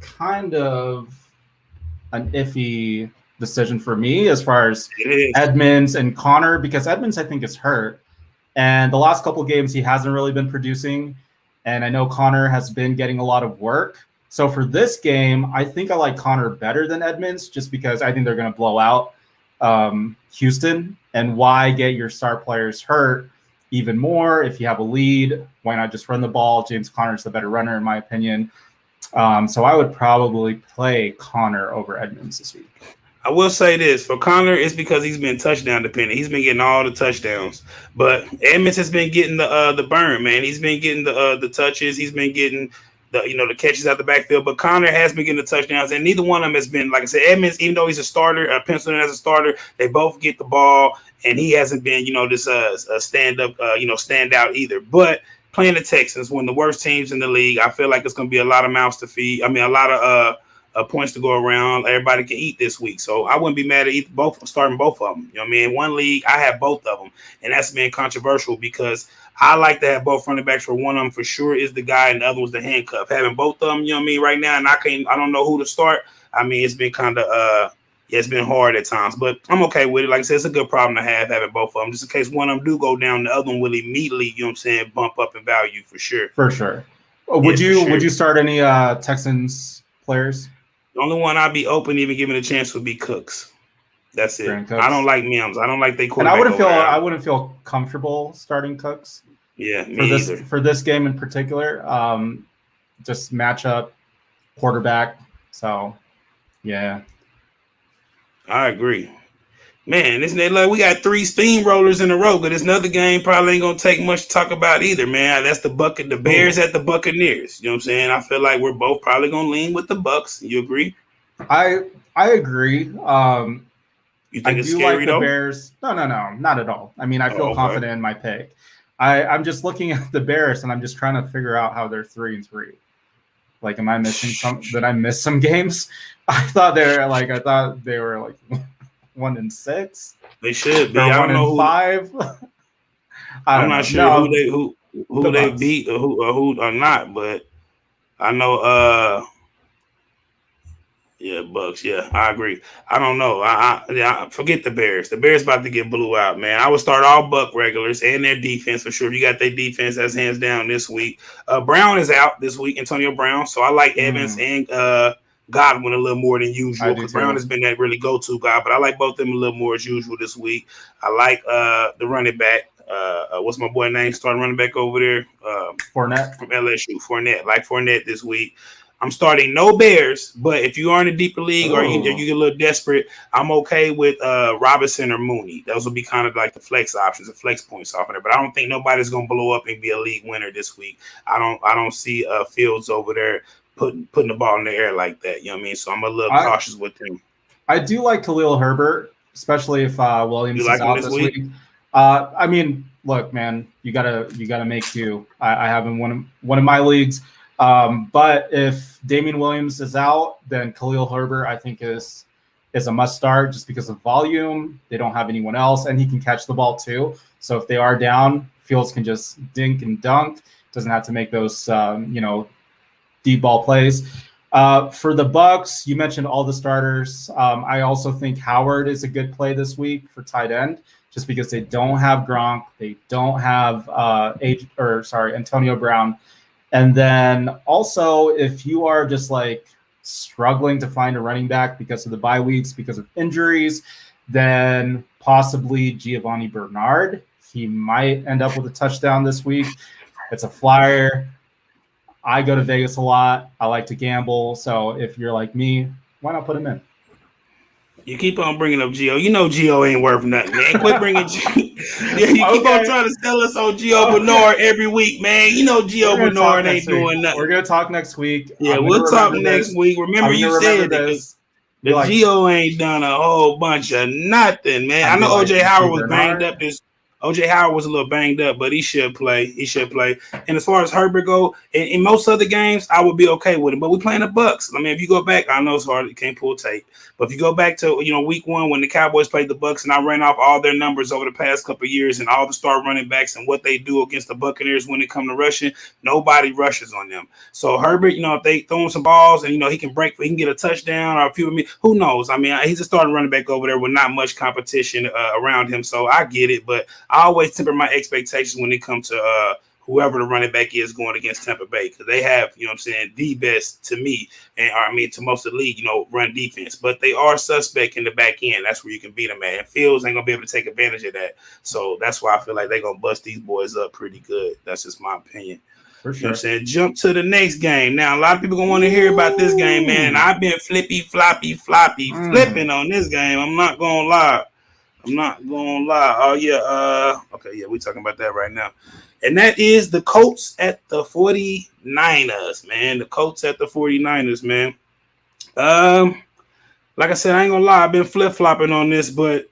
kind of an iffy decision for me as far as Edmonds and Connor, because Edmonds I think is hurt, and the last couple of games he hasn't really been producing, and I know Connor has been getting a lot of work. So for this game, I think I like Connor better than Edmonds, just because I think they're going to blow out Houston. And why get your star players hurt even more if you have a lead? Why not just run the ball? James Conner's the better runner in my opinion. So I would probably play Connor over Edmonds this week. I will say this for Connor, it's because he's been touchdown dependent. He's been getting all the touchdowns, but Edmonds has been getting the burn, man. He's been getting the touches. He's been getting the catches out the backfield. But Connor has been getting the touchdowns, and neither one of them has been, like I said, Edmonds. Even though he's a starter, penciled in as a starter, they both get the ball, and he hasn't been this stand up stand out either. But playing the Texans, one of the worst teams in the league, I feel like it's going to be a lot of mouths to feed. I mean, a lot of points to go around. Everybody can eat this week. So I wouldn't be mad at starting both of them. You know what I mean? In one league, I have both of them. And that's been controversial because I like to have both running backs, for one of them for sure is the guy and the other was the handcuff. Having both of them, you know what I mean, right now, and I don't know who to start. I mean, it's been kind of it's been hard at times, but I'm okay with it. Like I said, it's a good problem to have, having both of them. Just in case one of them do go down, the other one will immediately, you know what I'm saying, bump up in value for sure. For sure. Would you start any Texans players? The only one I'd be open to even giving a chance would be Cooks. That's it. Brandon Cooks. I don't like Mims. I don't like they And quarterback. I wouldn't feel comfortable starting Cooks. Yeah, either. For this game in particular. Just matchup, quarterback. So, yeah. I agree. Man, we got 3 steamrollers in a row, but this another game probably ain't gonna take much to talk about either, man. That's the Bears at the Buccaneers. You know what I'm saying? I feel like we're both probably gonna lean with the Bucs. You agree? I agree. You think it's scary the though? Bears. No, not at all. I mean, I feel confident in my pick. I'm just looking at the Bears and I'm just trying to figure out how they're 3-3. Like, am I missing some? Did I miss some games? I thought they were like 1-6. They should be. Or I don't know 1-5. I'm not sure who they beat or who or not, but I know. Yeah, Bucks. Yeah, I agree. I don't know. I forget the Bears. The Bears about to get blew out, man. I would start all Buck regulars and their defense for sure. You got their defense that's hands down this week. Brown is out this week, Antonio Brown. So I like Evans and Godwin a little more than usual because Brown has been that really go-to guy. But I like both of them a little more as usual this week. I like the running back. What's my boy name? Starting running back over there. Fournette from LSU. Fournette. Like Fournette this week. I'm starting no Bears, but if you are in a deeper league or you get a little desperate, I'm okay with Robinson or Mooney. Those will be kind of like the flex options, the flex points off of there. But I don't think nobody's going to blow up and be a league winner this week. I don't see Fields over there putting the ball in the air like that. You know what I mean? So I'm a little cautious with him. I do like Khalil Herbert, especially if Williams is out this week. I mean, look, man, you gotta make do. I have him one of my leagues. But if Damian Williams is out, then Khalil Herbert, I think, is a must start just because of volume. They don't have anyone else, and he can catch the ball too. So if they are down, Fields can just dink and dunk. Doesn't have to make those deep ball plays. For the Bucs, you mentioned all the starters. I also think Howard is a good play this week for tight end, just because they don't have Gronk, they don't have Antonio Brown. And then also, if you are just like struggling to find a running back because of the bye weeks, because of injuries, then possibly Giovanni Bernard. He might end up with a touchdown this week. It's a flyer. I go to Vegas a lot. I like to gamble. So if you're like me, why not put him in? You keep on bringing up Gio. You know Gio ain't worth nothing, man. Quit bringing Gio. Yeah, you keep on trying to sell us on Gio Bernard every week, man. You know Gio Bernard ain't doing nothing. We're going to talk next week. Yeah, we'll talk next week. Remember you said this. The Gio ain't done a whole bunch of nothing, man. I know O.J. Howard was banged up O.J. Howard was a little banged up, but he should play. And as far as Herbert go, in most other games, I would be okay with him. But we playing the Bucs. I mean, if you go back, I know it's hard. You can't pull tape. But if you go back to week 1 when the Cowboys played the Bucs, and I ran off all their numbers over the past couple of years and all the star running backs and what they do against the Buccaneers when it comes to rushing, nobody rushes on them. So Herbert, if they throw him some balls and he can he can get a touchdown or a few of me, who knows? I mean, he's a starting running back over there with not much competition around him. So I get it, but I always temper my expectations when it comes to whoever the running back is going against Tampa Bay, because they have, the best to me, and to most of the league, run defense. But they are suspect in the back end. That's where you can beat them at. And Fields ain't going to be able to take advantage of that. So that's why I feel like they're going to bust these boys up pretty good. That's just my opinion. For sure. You know what I'm saying? Jump to the next game. Now, a lot of people going to want to hear about this game, man. And I've been flipping on this game. I'm not going to lie. Oh, yeah. Okay, yeah, we're talking about that right now. And that is the Colts at the 49ers, man. The Colts at the 49ers, man. Like I said, I ain't going to lie. I've been flip-flopping on this, but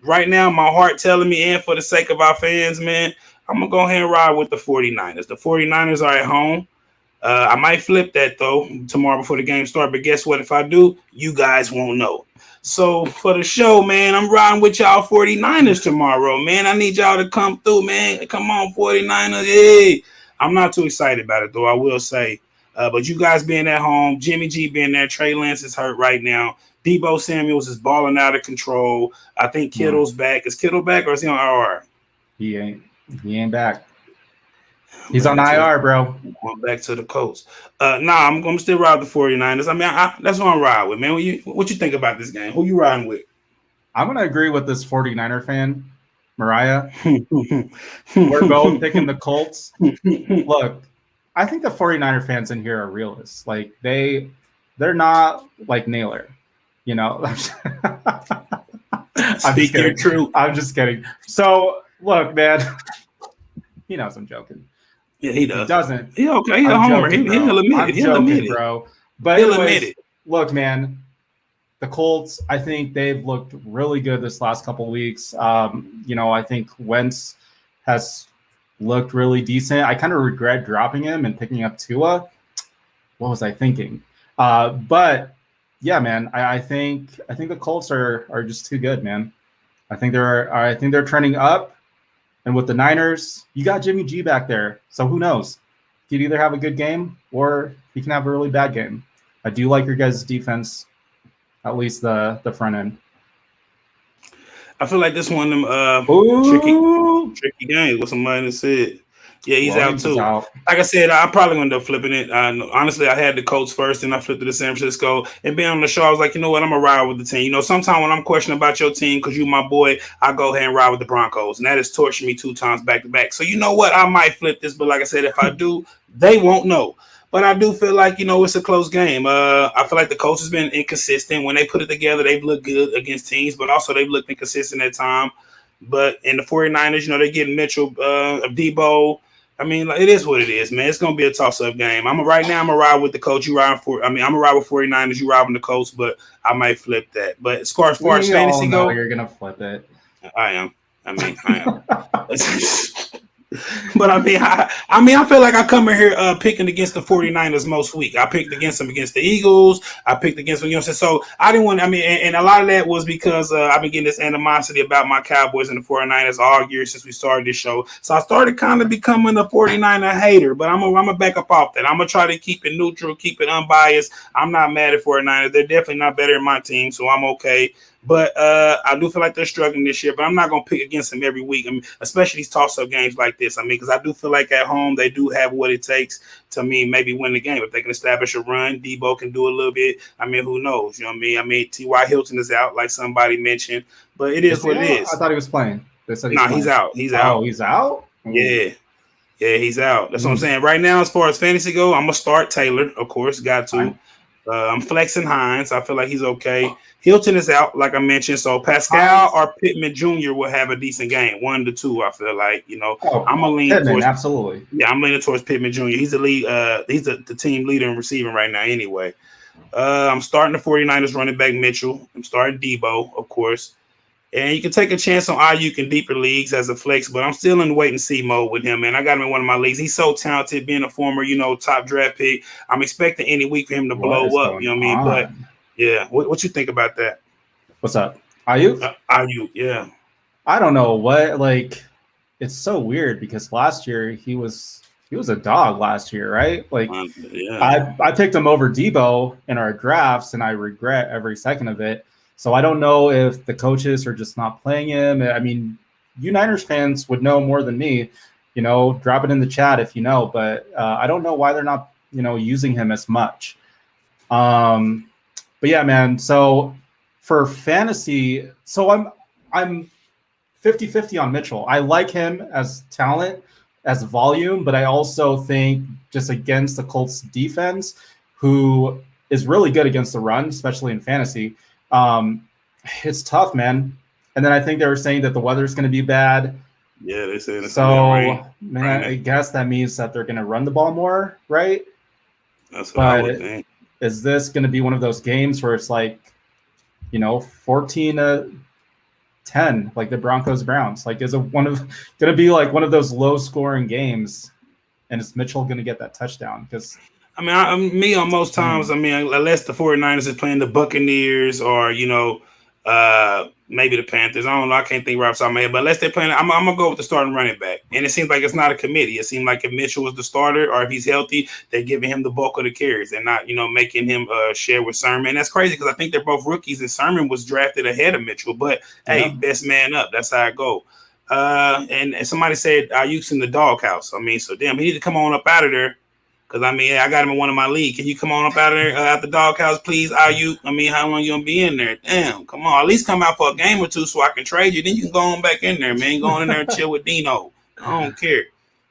right now my heart telling me, and for the sake of our fans, man, I'm going to go ahead and ride with the 49ers. The 49ers are at home. I might flip that, though, tomorrow before the game starts. But guess what? If I do, you guys won't know. So for the show, man, I'm riding with y'all 49ers tomorrow, man. I need y'all to come through, man. Come on, 49ers. Hey. I'm not too excited about it, though, I will say. But you guys being at home, Jimmy G being there, Trey Lance is hurt right now. Deebo Samuels is balling out of control. I think Kittle's back. Is Kittle back or is he on IR? He ain't back. He's on IR, bro. Going back to the Colts. I'm going to still ride the 49ers. I mean, that's what I'm riding with, man. What you think about this game? Who you riding with? I'm going to agree with this 49er fan, Mariah. We're both picking the Colts. Look, I think the 49er fans in here are realists. Like, they're not like Naylor, you know? I'm just kidding. True. I'm just kidding. So, look, man, he knows I'm joking. Yeah, he does. He doesn't. He okay. He's a homer. He'll admit it. He'll admit it, bro. But he'll anyways, admit it. Look, man, the Colts, I think they've looked really good this last couple of weeks. I think Wentz has looked really decent. I kind of regret dropping him and picking up Tua. What was I thinking? But yeah, man, I think the Colts are just too good, man. I think they're trending up. And with the Niners, you got Jimmy G back there. So who knows? He could either have a good game or he can have a really bad game. I do like your guys' defense, at least the front end. I feel like this one of them tricky games. What somebody said. Yeah, he's out too. Like I said, I'm probably going to end up flipping it. Honestly, I had the Colts first, and I flipped to the San Francisco. And being on the show, I was like, you know what? I'm going to ride with the team. You know, sometimes when I'm questioning about your team, because you my boy, I go ahead and ride with the Broncos. And that has tortured me 2 times back to back. So you know what? I might flip this. But like I said, if I do, they won't know. But I do feel like, it's a close game. I feel like the Colts has been inconsistent. When they put it together, they've looked good against teams, but also they've looked inconsistent at time. But in the 49ers, they're getting Mitchell, Debo. I mean, it is what it is, man. It's gonna be a toss-up game. I'm gonna ride with the Colts. I'm gonna ride with 49ers. You ride with the Colts, but I might flip that. But as far as fantasy go, you're gonna flip it. I am. But I feel like I come in here picking against the 49ers most week. I picked against them against the Eagles. I picked against them, so I didn't want. And a lot of that was because I've been getting this animosity about my Cowboys and the 49ers all year since we started this show. So I started kind of becoming a 49er hater. But I'm gonna back up off that. I'm gonna try to keep it neutral, keep it unbiased. I'm not mad at 49ers. They're definitely not better than my team, so I'm okay. But I do feel like they're struggling this year. But I'm not going to pick against them every week. Especially these toss-up games like this. Because I do feel like at home they do have what it takes to maybe win the game. If they can establish a run, Debo can do a little bit. Who knows? You know what I mean? T.Y. Hilton is out, like somebody mentioned. But it is what it is. I thought he was playing. He's out. He's out. Oh, he's out? Yeah. Yeah, he's out. That's what I'm saying. Right now, as far as fantasy go, I'm going to start Taylor, of course. Got to. I'm flexing Hines. I feel like he's okay. Hilton is out, like I mentioned. So Pascal or Pittman Jr. will have a decent game, 1 to 2. I feel like I'm gonna lean Pittman, towards absolutely. Yeah, I'm leaning towards Pittman Jr. He's the lead. He's the team leader in receiving right now. Anyway, I'm starting the 49ers running back Mitchell. I'm starting Debo, of course. And you can take a chance on Ayuk in deeper leagues as a flex, but I'm still in wait and see mode with him, man. I got him in one of my leagues. He's so talented, being a former, top draft pick. I'm expecting any week for him to blow up, you know what I mean? But yeah, what you think about that? What's up? Ayuk? Ayuk, yeah. I don't know it's so weird because last year he was a dog last year, right? I picked him over Debo in our drafts and I regret every second of it. So I don't know if the coaches are just not playing him. You Niners fans would know more than me. Drop it in the chat if you know. But I don't know why they're not, using him as much. But yeah, man. So for fantasy, I'm 50-50 on Mitchell. I like him as talent, as volume, but I also think just against the Colts defense, who is really good against the run, especially in fantasy. It's tough, man. And then I think they were saying that the weather's going to be bad. Yeah, they say so. Man, I guess that means that they're going to run the ball more, right? That's what I would think. Is this going to be one of those games where it's 14-10, like the Broncos Browns? Is it going to be like one of those low scoring games? And is Mitchell going to get that touchdown? Because me on most times, unless the 49ers is playing the Buccaneers or, maybe the Panthers. I don't know. I can't think right off the top of my head. But unless they're playing, I'm going to go with the starting running back. And it seems like it's not a committee. It seems like if Mitchell was the starter or if he's healthy, they're giving him the bulk of the carries. They're not, making him share with Sermon. And that's crazy because I think they're both rookies and Sermon was drafted ahead of Mitchell. But, hey, best man up. That's how I go. And somebody said Ayuk's in the doghouse. I mean, so damn, he need to come on up out of there. Because, I mean, I got him in one of my league. Can you come on up out of there out the doghouse, please, Ayuk? I mean, how long you going to be in there? Damn, come on. At least come out for a game or two so I can trade you. Then you can go on back in there, man. Go on in there and chill with Dino. I don't care.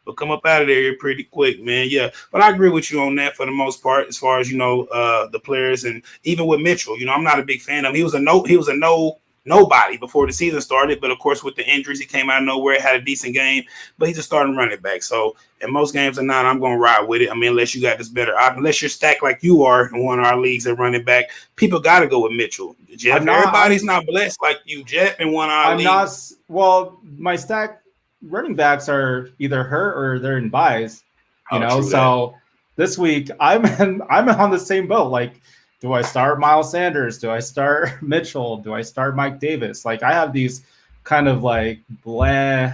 But come up out of there pretty quick, man. Yeah. But I agree with you on that for the most part, as far as, the players. And even with Mitchell, I'm not a big fan of him. He was a nobody before the season started. But, of course, with the injuries, he came out of nowhere, had a decent game. But he's a starting running back. So, in most games or not, I'm going to ride with it. I mean, unless you got this better, unless you're stacked like you are in one of our leagues at running back, people got to go with Mitchell. Jeff, everybody's not blessed like you, Jeff, in one of our leagues. Well, my stack running backs are either hurt or they're in buys, so this week I'm on the same boat. Like, do I start Miles Sanders? Do I start Mitchell? Do I start Mike Davis? Like, I have these kind of like blah,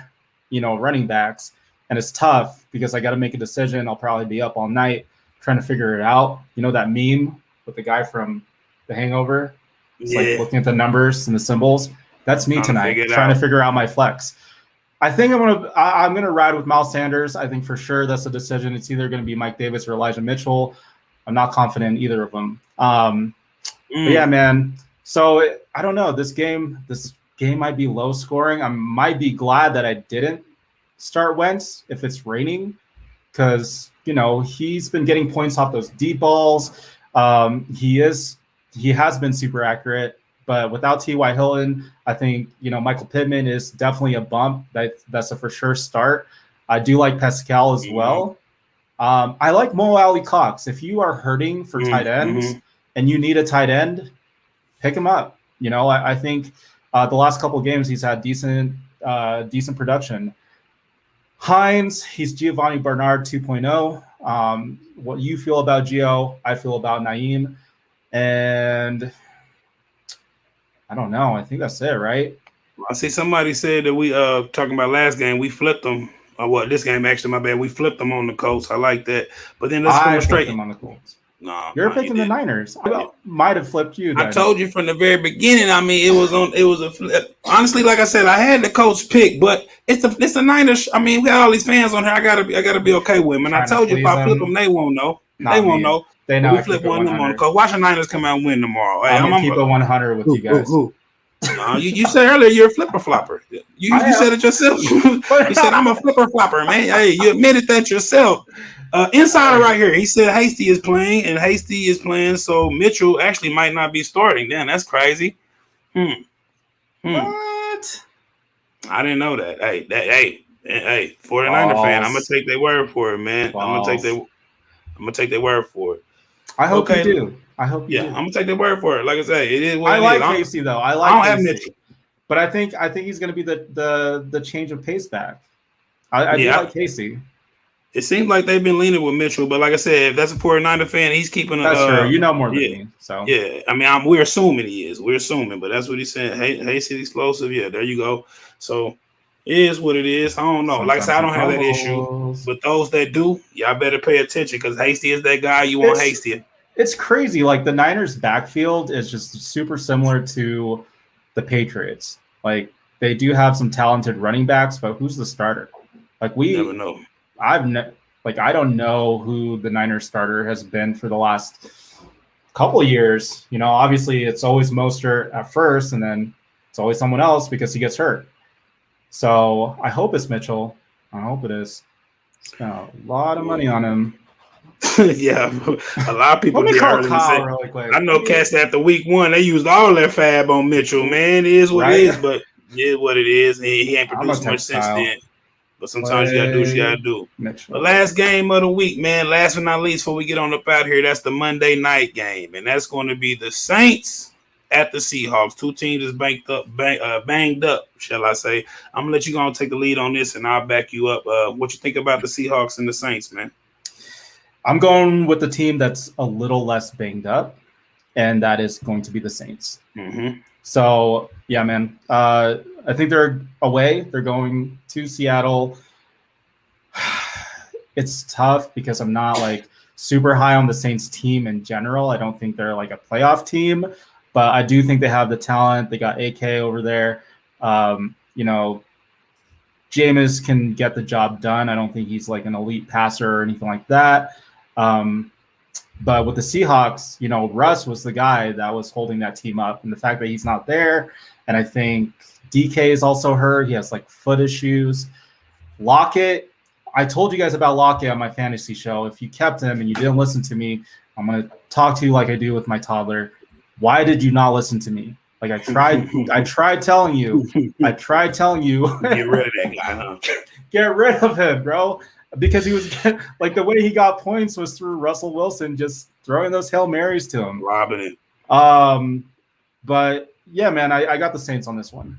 running backs, and it's tough because I got to make a decision. I'll probably be up all night trying to figure it out. That meme with the guy from The Hangover? It's like looking at the numbers and the symbols. That's me tonight, trying to figure out my flex. I think I'm gonna ride with Miles Sanders. I think for sure that's a decision. It's either going to be Mike Davis or Elijah Mitchell. I'm not confident in either of them. But yeah, man. So I don't know. This game might be low scoring. I might be glad that I didn't start Wentz if it's raining, because he's been getting points off those deep balls. He has been super accurate. But without T.Y. Hilton, I think, Michael Pittman is definitely a bump. That's a for sure start. I do like Pascal as well. I like Mo Alley Cox. If you are hurting for tight ends and you need a tight end, pick him up. I think the last couple of games he's had decent production. Hines, he's Giovanni Bernard 2.0. What you feel about Gio, I feel about Naeem. And I don't know. I think that's it, right? I see somebody said that we talking about last game, we flipped them. This game actually, my bad. We flipped them on the Colts. I like that. But then let's go straight them on the Colts. No, you're picking the Niners. I might have flipped you. Then. I told you from the very beginning. I mean, it was a flip. Honestly, like I said, I had the Colts pick, but it's a Niners. I mean, we got all these fans on here. I gotta be okay with them. And I told you if I flip them, they won't know. They won't know. They know. We flip one of them on the Colts. Watch the Niners come out and win tomorrow. Hey, I'm gonna keep it 100 with you guys. No, you said earlier you're a flipper flopper. You said it yourself. You said I'm a flipper flopper, man. Hey, you admitted that yourself. Insider right here. He said Hasty is playing, so Mitchell actually might not be starting. Damn, that's crazy. What? I didn't know that. Hey, 49er fan. I'm gonna take their word for it, man. I'm gonna take their word for it. I hope you do. I hope you do. I'm gonna take their word for it. Like I say, it is what I it like is. Casey though. I don't have Mitchell. But I think he's gonna be the change of pace back. I do like Casey. It seems like they've been leaning with Mitchell, but like I said, if that's a 49er fan, he's keeping. That's true. You know more than me, so yeah. I mean, we're assuming he is. We're assuming, but that's what he's saying. Hasty explosive. Yeah, there you go. So it is what it is. I don't know. Sometimes like I said, I don't have that issue, but those that do, y'all better pay attention because Hasty is that guy you want. Hasty. It's crazy. Like the Niners' backfield is just super similar to the Patriots. Like they do have some talented running backs, but who's the starter? Like we never know. I don't know who the Niners starter has been for the last couple of years. Obviously it's always Mostert at first, and then it's always someone else because he gets hurt. So I hope it's Mitchell. I hope it is. Spent a lot of money on him. Yeah, a lot of people. Let me call Kyle really quick. I know cats after week 1 they used all their fab on Mitchell. Man, it is what it is, but it is what it is. He ain't produced much since then. But sometimes you gotta do what you gotta do. Mitchell. The last game of the week, man. Last but not least, before we get on up out here, that's the Monday night game, and that's going to be the Saints at the Seahawks. Two teams is banged up, shall I say? I'm gonna let you go and take the lead on this, and I'll back you up. What you think about the Seahawks and the Saints, man? I'm going with the team that's a little less banged up, and that is going to be the Saints. Mm-hmm. So, yeah, man. I think they're away. They're going to Seattle. It's tough because I'm not like super high on the Saints team in general. I don't think they're like a playoff team, but I do think they have the talent. They got AK over there. Jameis can get the job done. I don't think he's like an elite passer or anything like that. But with the Seahawks, Russ was the guy that was holding that team up. And the fact that he's not there, and I think DK is also hurt. He has like foot issues. Lockett, I told you guys about Lockett on my fantasy show. If you kept him and you didn't listen to me, I'm going to talk to you like I do with my toddler. Why did you not listen to me? Like I tried telling you. Get rid of that guy, huh? Get rid of him, bro. Because he was like the way he got points was through Russell Wilson just throwing those Hail Marys to him. Robbing it. But yeah, man, I got the Saints on this one.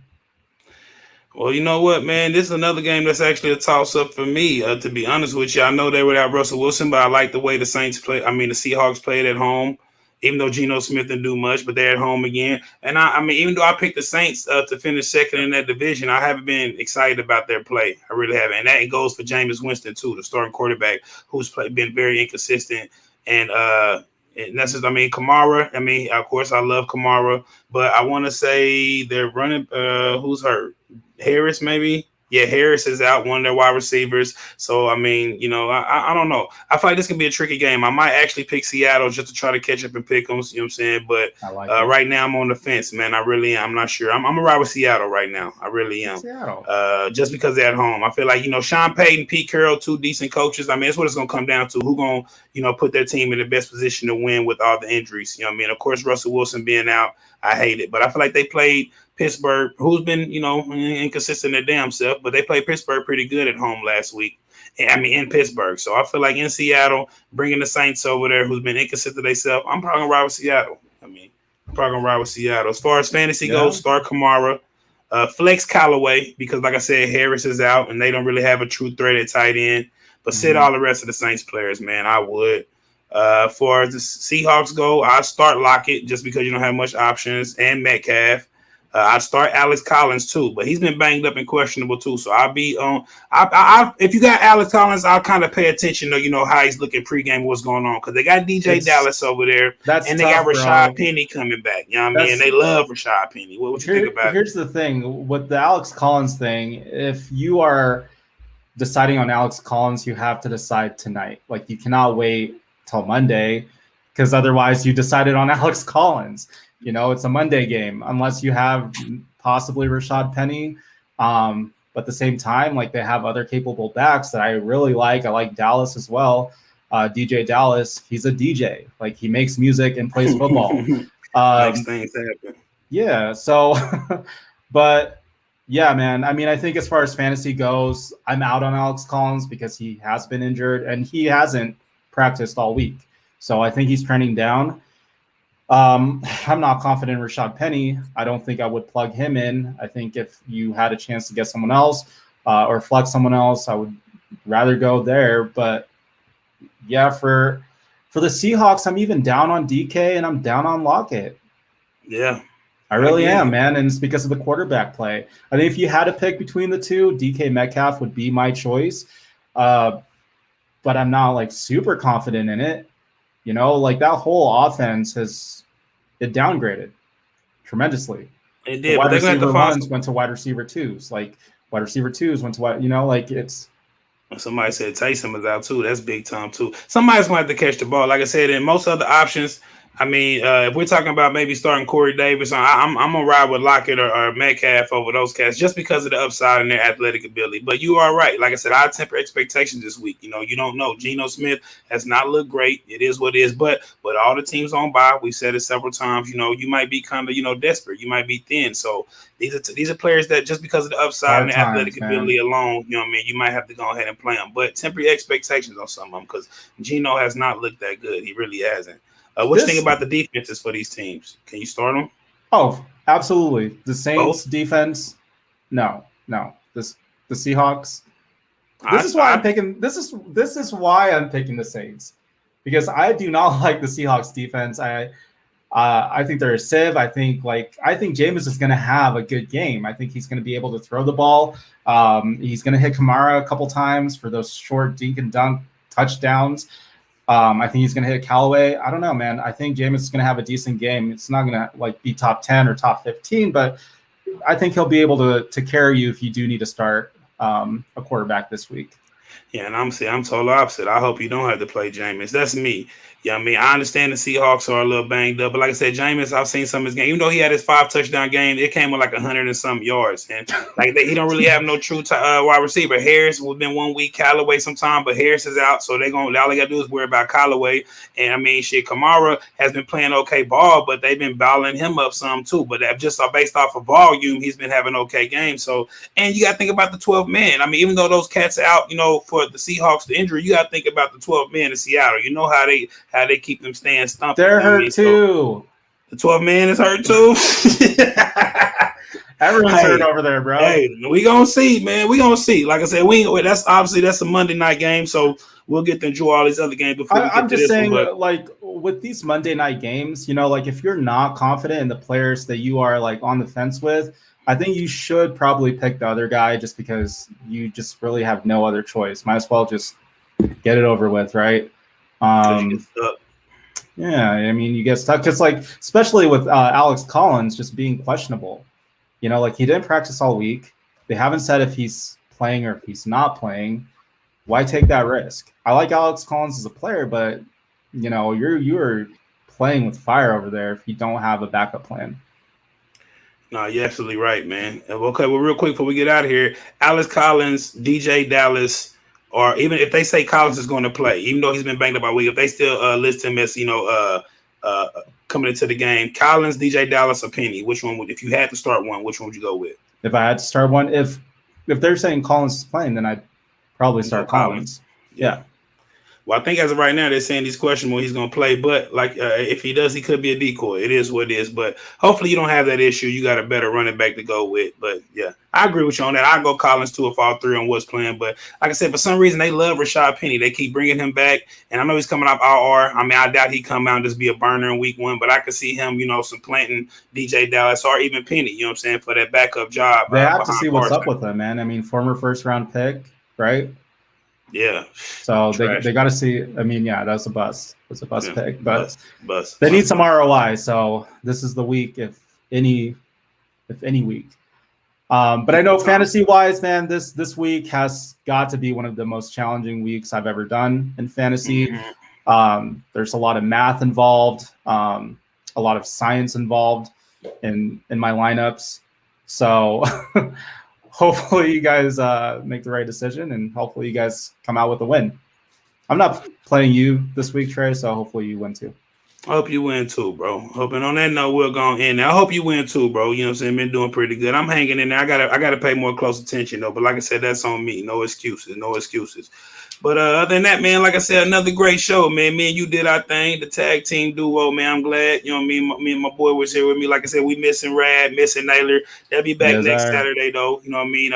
Well, you know what, man? This is another game that's actually a toss-up for me, to be honest with you. I know they're without Russell Wilson, but I like the way the the Seahawks played at home, even though Geno Smith didn't do much, but they're at home again. And I mean, even though I picked the Saints to finish second in that division, I haven't been excited about their play. I really haven't. And that goes for Jameis Winston, too, the starting quarterback, who's been very inconsistent. And that's just, Kamara. Of course, I love Kamara, but I want to say they're running. Who's hurt? Harris, maybe. Yeah, Harris is out, one of their wide receivers. So, I don't know. I feel like this can be a tricky game. I might actually pick Seattle just to try to catch up and pick them. You know what I'm saying? But right now I'm on the fence, man. I really am. I'm not sure. I'm going to ride with Seattle right now. I really am. Seattle. Just because they're at home. I feel like, Sean Payton, Pete Carroll, two decent coaches. That's what it's going to come down to. Who going to, put their team in the best position to win with all the injuries. Of course, Russell Wilson being out, I hate it. But I feel like they played Pittsburgh, who's been, inconsistent their damn self, but they played Pittsburgh pretty good at home last week. In Pittsburgh. So I feel like in Seattle, bringing the Saints over there, who's been inconsistent themselves, I'm probably going to ride with Seattle. I'm probably going to ride with Seattle. As far as fantasy goes, start Kamara, flex Callaway, because like I said, Harris is out, and they don't really have a true threat at tight end. But sit all the rest of the Saints players, man. I would. As far as the Seahawks go, I start Lockett just because you don't have much options, and Metcalf. I start Alex Collins too, but he's been banged up and questionable too. So I'll be on. If you got Alex Collins, I'll kind of pay attention to how he's looking pregame, what's going on, because they got DJ Dallas over there, and they got Rashad Penny coming back. You know what I mean? And they love Rashad Penny. What you think about it? Here's the thing with the Alex Collins thing. If you are deciding on Alex Collins, you have to decide tonight. Like you cannot wait till Monday, because otherwise you decided on Alex Collins. It's a Monday game unless you have possibly Rashad Penny. But at the same time, like they have other capable backs that I really like. I like Dallas as well. DJ Dallas, he's a DJ. Like he makes music and plays football. Makes things happen. Yeah. So, but yeah, man. I think as far as fantasy goes, I'm out on Alex Collins because he has been injured and he hasn't practiced all week. So I think he's trending down. I'm not confident in Rashad Penny. I don't think I would plug him in. I think if you had a chance to get someone else or flex someone else, I would rather go there. But yeah, for the Seahawks, I'm even down on DK and I'm down on Lockett. Yeah. I really am, man. And it's because of the quarterback play. I think if you had to pick between the two, DK Metcalf would be my choice. But I'm not like super confident in it. Like that whole offense it downgraded tremendously. It did. Wide receiver ones went to wide receiver twos. Like wide receiver twos went to like it's. Somebody said Taysom is out too. That's big time too. Somebody's going to have to catch the ball. Like I said, in most other options, if we're talking about maybe starting Corey Davis, I'm gonna ride with Lockett or Metcalf over those cats just because of the upside and their athletic ability. But you are right. Like I said, I temper expectations this week. You don't know. Geno Smith has not looked great. It is what it is. But all the teams on bye, we said it several times. You might be kind of desperate. You might be thin. So these are players that just because of the upside and the athletic ability alone, you might have to go ahead and play them. But temper your expectations on some of them because Geno has not looked that good. He really hasn't. What do you think about the defenses for these teams? Can you start them? Oh, absolutely. The Saints defense, no. The Seahawks. This is why I'm picking. This is why I'm picking the Saints, because I do not like the Seahawks defense. I think they're a sieve. I think Jameis is going to have a good game. I think he's going to be able to throw the ball. He's going to hit Kamara a couple times for those short dink and dunk touchdowns. I think he's going to hit Callaway. I don't know, man. I think Jameis is going to have a decent game. It's not going to be top 10 or top 15, but I think he'll be able to carry you if you do need to start a quarterback this week. Yeah, and I'm total opposite. I hope you don't have to play Jameis. That's me. Yeah, I mean, I understand the Seahawks are a little banged up, but like I said, Jameis, I've seen some of his game. Even though he had his 5 touchdown game, it came with like 100 and some yards, and like he don't really have no true wide receiver. Harris will been 1 week, Callaway sometime, but Harris is out, so all they got to do is worry about Callaway. And I mean, shit, Kamara has been playing okay ball, but they've been balling him up some too. But that just based off of volume, he's been having okay games. So, and you got to think about the 12 men. I mean, even though those cats are out, for the Seahawks, the injury, you got to think about the 12 men in Seattle. You know how they keep them staying stumped. They're hurt too. So the 12 man is hurt too. Everyone's hurt over there, bro. Hey, we gonna see, man. We gonna see. Like I said, that's a Monday night game, so we'll get to enjoy all these other games before we get I'm to just this saying, one, like with these Monday night games, like if you're not confident in the players that you are like on the fence with, I think you should probably pick the other guy just because you just really have no other choice. Might as well just get it over with, right? Yeah, I mean, you get stuck because, like, especially with Alex Collins just being questionable, like he didn't practice all week. They haven't said if he's playing or if he's not playing. Why take that risk? I like Alex Collins as a player, but you're playing with fire over there if you don't have a backup plan. No, you're absolutely right, man. Okay, well, real quick before we get out of here, Alex Collins, DJ Dallas, or even if they say Collins is going to play, even though he's been banged up all week, if they still list him as coming into the game, Collins, DJ Dallas, or Penny, which one would, if you had to start one, which one would you go with? If I had to start one, if they're saying Collins is playing, then I'd probably start Collins. Yeah. Well, I think as of right now, they're saying he's questionable. He's going to play, but if he does, he could be a decoy. It is what it is. But hopefully, you don't have that issue. You got a better running back to go with. But yeah, I agree with you on that. I go Collins too if all three on what's playing. But like I said, for some reason they love Rashad Penny. They keep bringing him back, and I know he's coming off IR. I mean, I doubt he come out and just be a burner in week 1. But I could see him, supplanting DJ Dallas or even Penny. You know what I'm saying, for that backup job. They have to see what's up with him, man. I mean, former first-round pick, right? Yeah. So they got to see. I mean, yeah, that's a bust. It's a bust pick, but bust. They need some ROI. So this is the week, if any week. But I know fantasy-wise, man, this week has got to be one of the most challenging weeks I've ever done in fantasy. Mm-hmm. There's a lot of math involved, a lot of science involved in my lineups. So. Hopefully you guys make the right decision, and hopefully you guys come out with a win. I'm not playing you this week, Trey, so hopefully you win too. I hope you win too, bro. Hoping on that note, we're going in. I hope you win too, bro. You know what I'm saying? Been doing pretty good. I'm hanging in there. I gotta pay more close attention though. But like I said, that's on me. No excuses. But other than that, man, like I said, another great show, man. Me and you did our thing, the tag team duo, man. I'm glad, me and my boy was here with me. Like I said, we missing Rad, missing Naylor. They'll be back next Saturday, though. You know what I mean?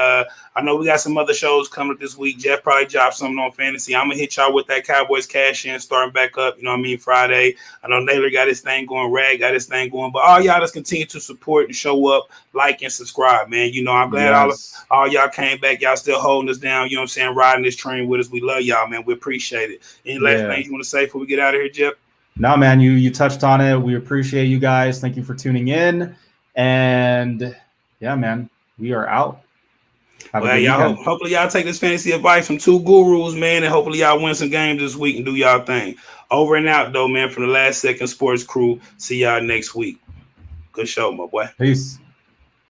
I know we got some other shows coming up this week. Jeff probably dropped something on fantasy. I'm going to hit y'all with that Cowboys cash in starting back up, Friday. I know Naylor got his thing going, Rad got his thing going. But all y'all just continue to support and show up, like, and subscribe, man. I'm glad all y'all came back. Y'all still holding us down, you know what I'm saying, riding this train with us. We love y'all, man. We appreciate it. Any last things you want to say before we get out of here, Jeff? No, man, you touched on it. We appreciate you guys. Thank you for tuning in. And yeah, man, we are out. Hopefully y'all take this fantasy advice from 2 gurus, man, and hopefully y'all win some games this week and do y'all thing. Over and out, though, man, from the Last Second Sports crew. See y'all next week. Good show, my boy. Peace.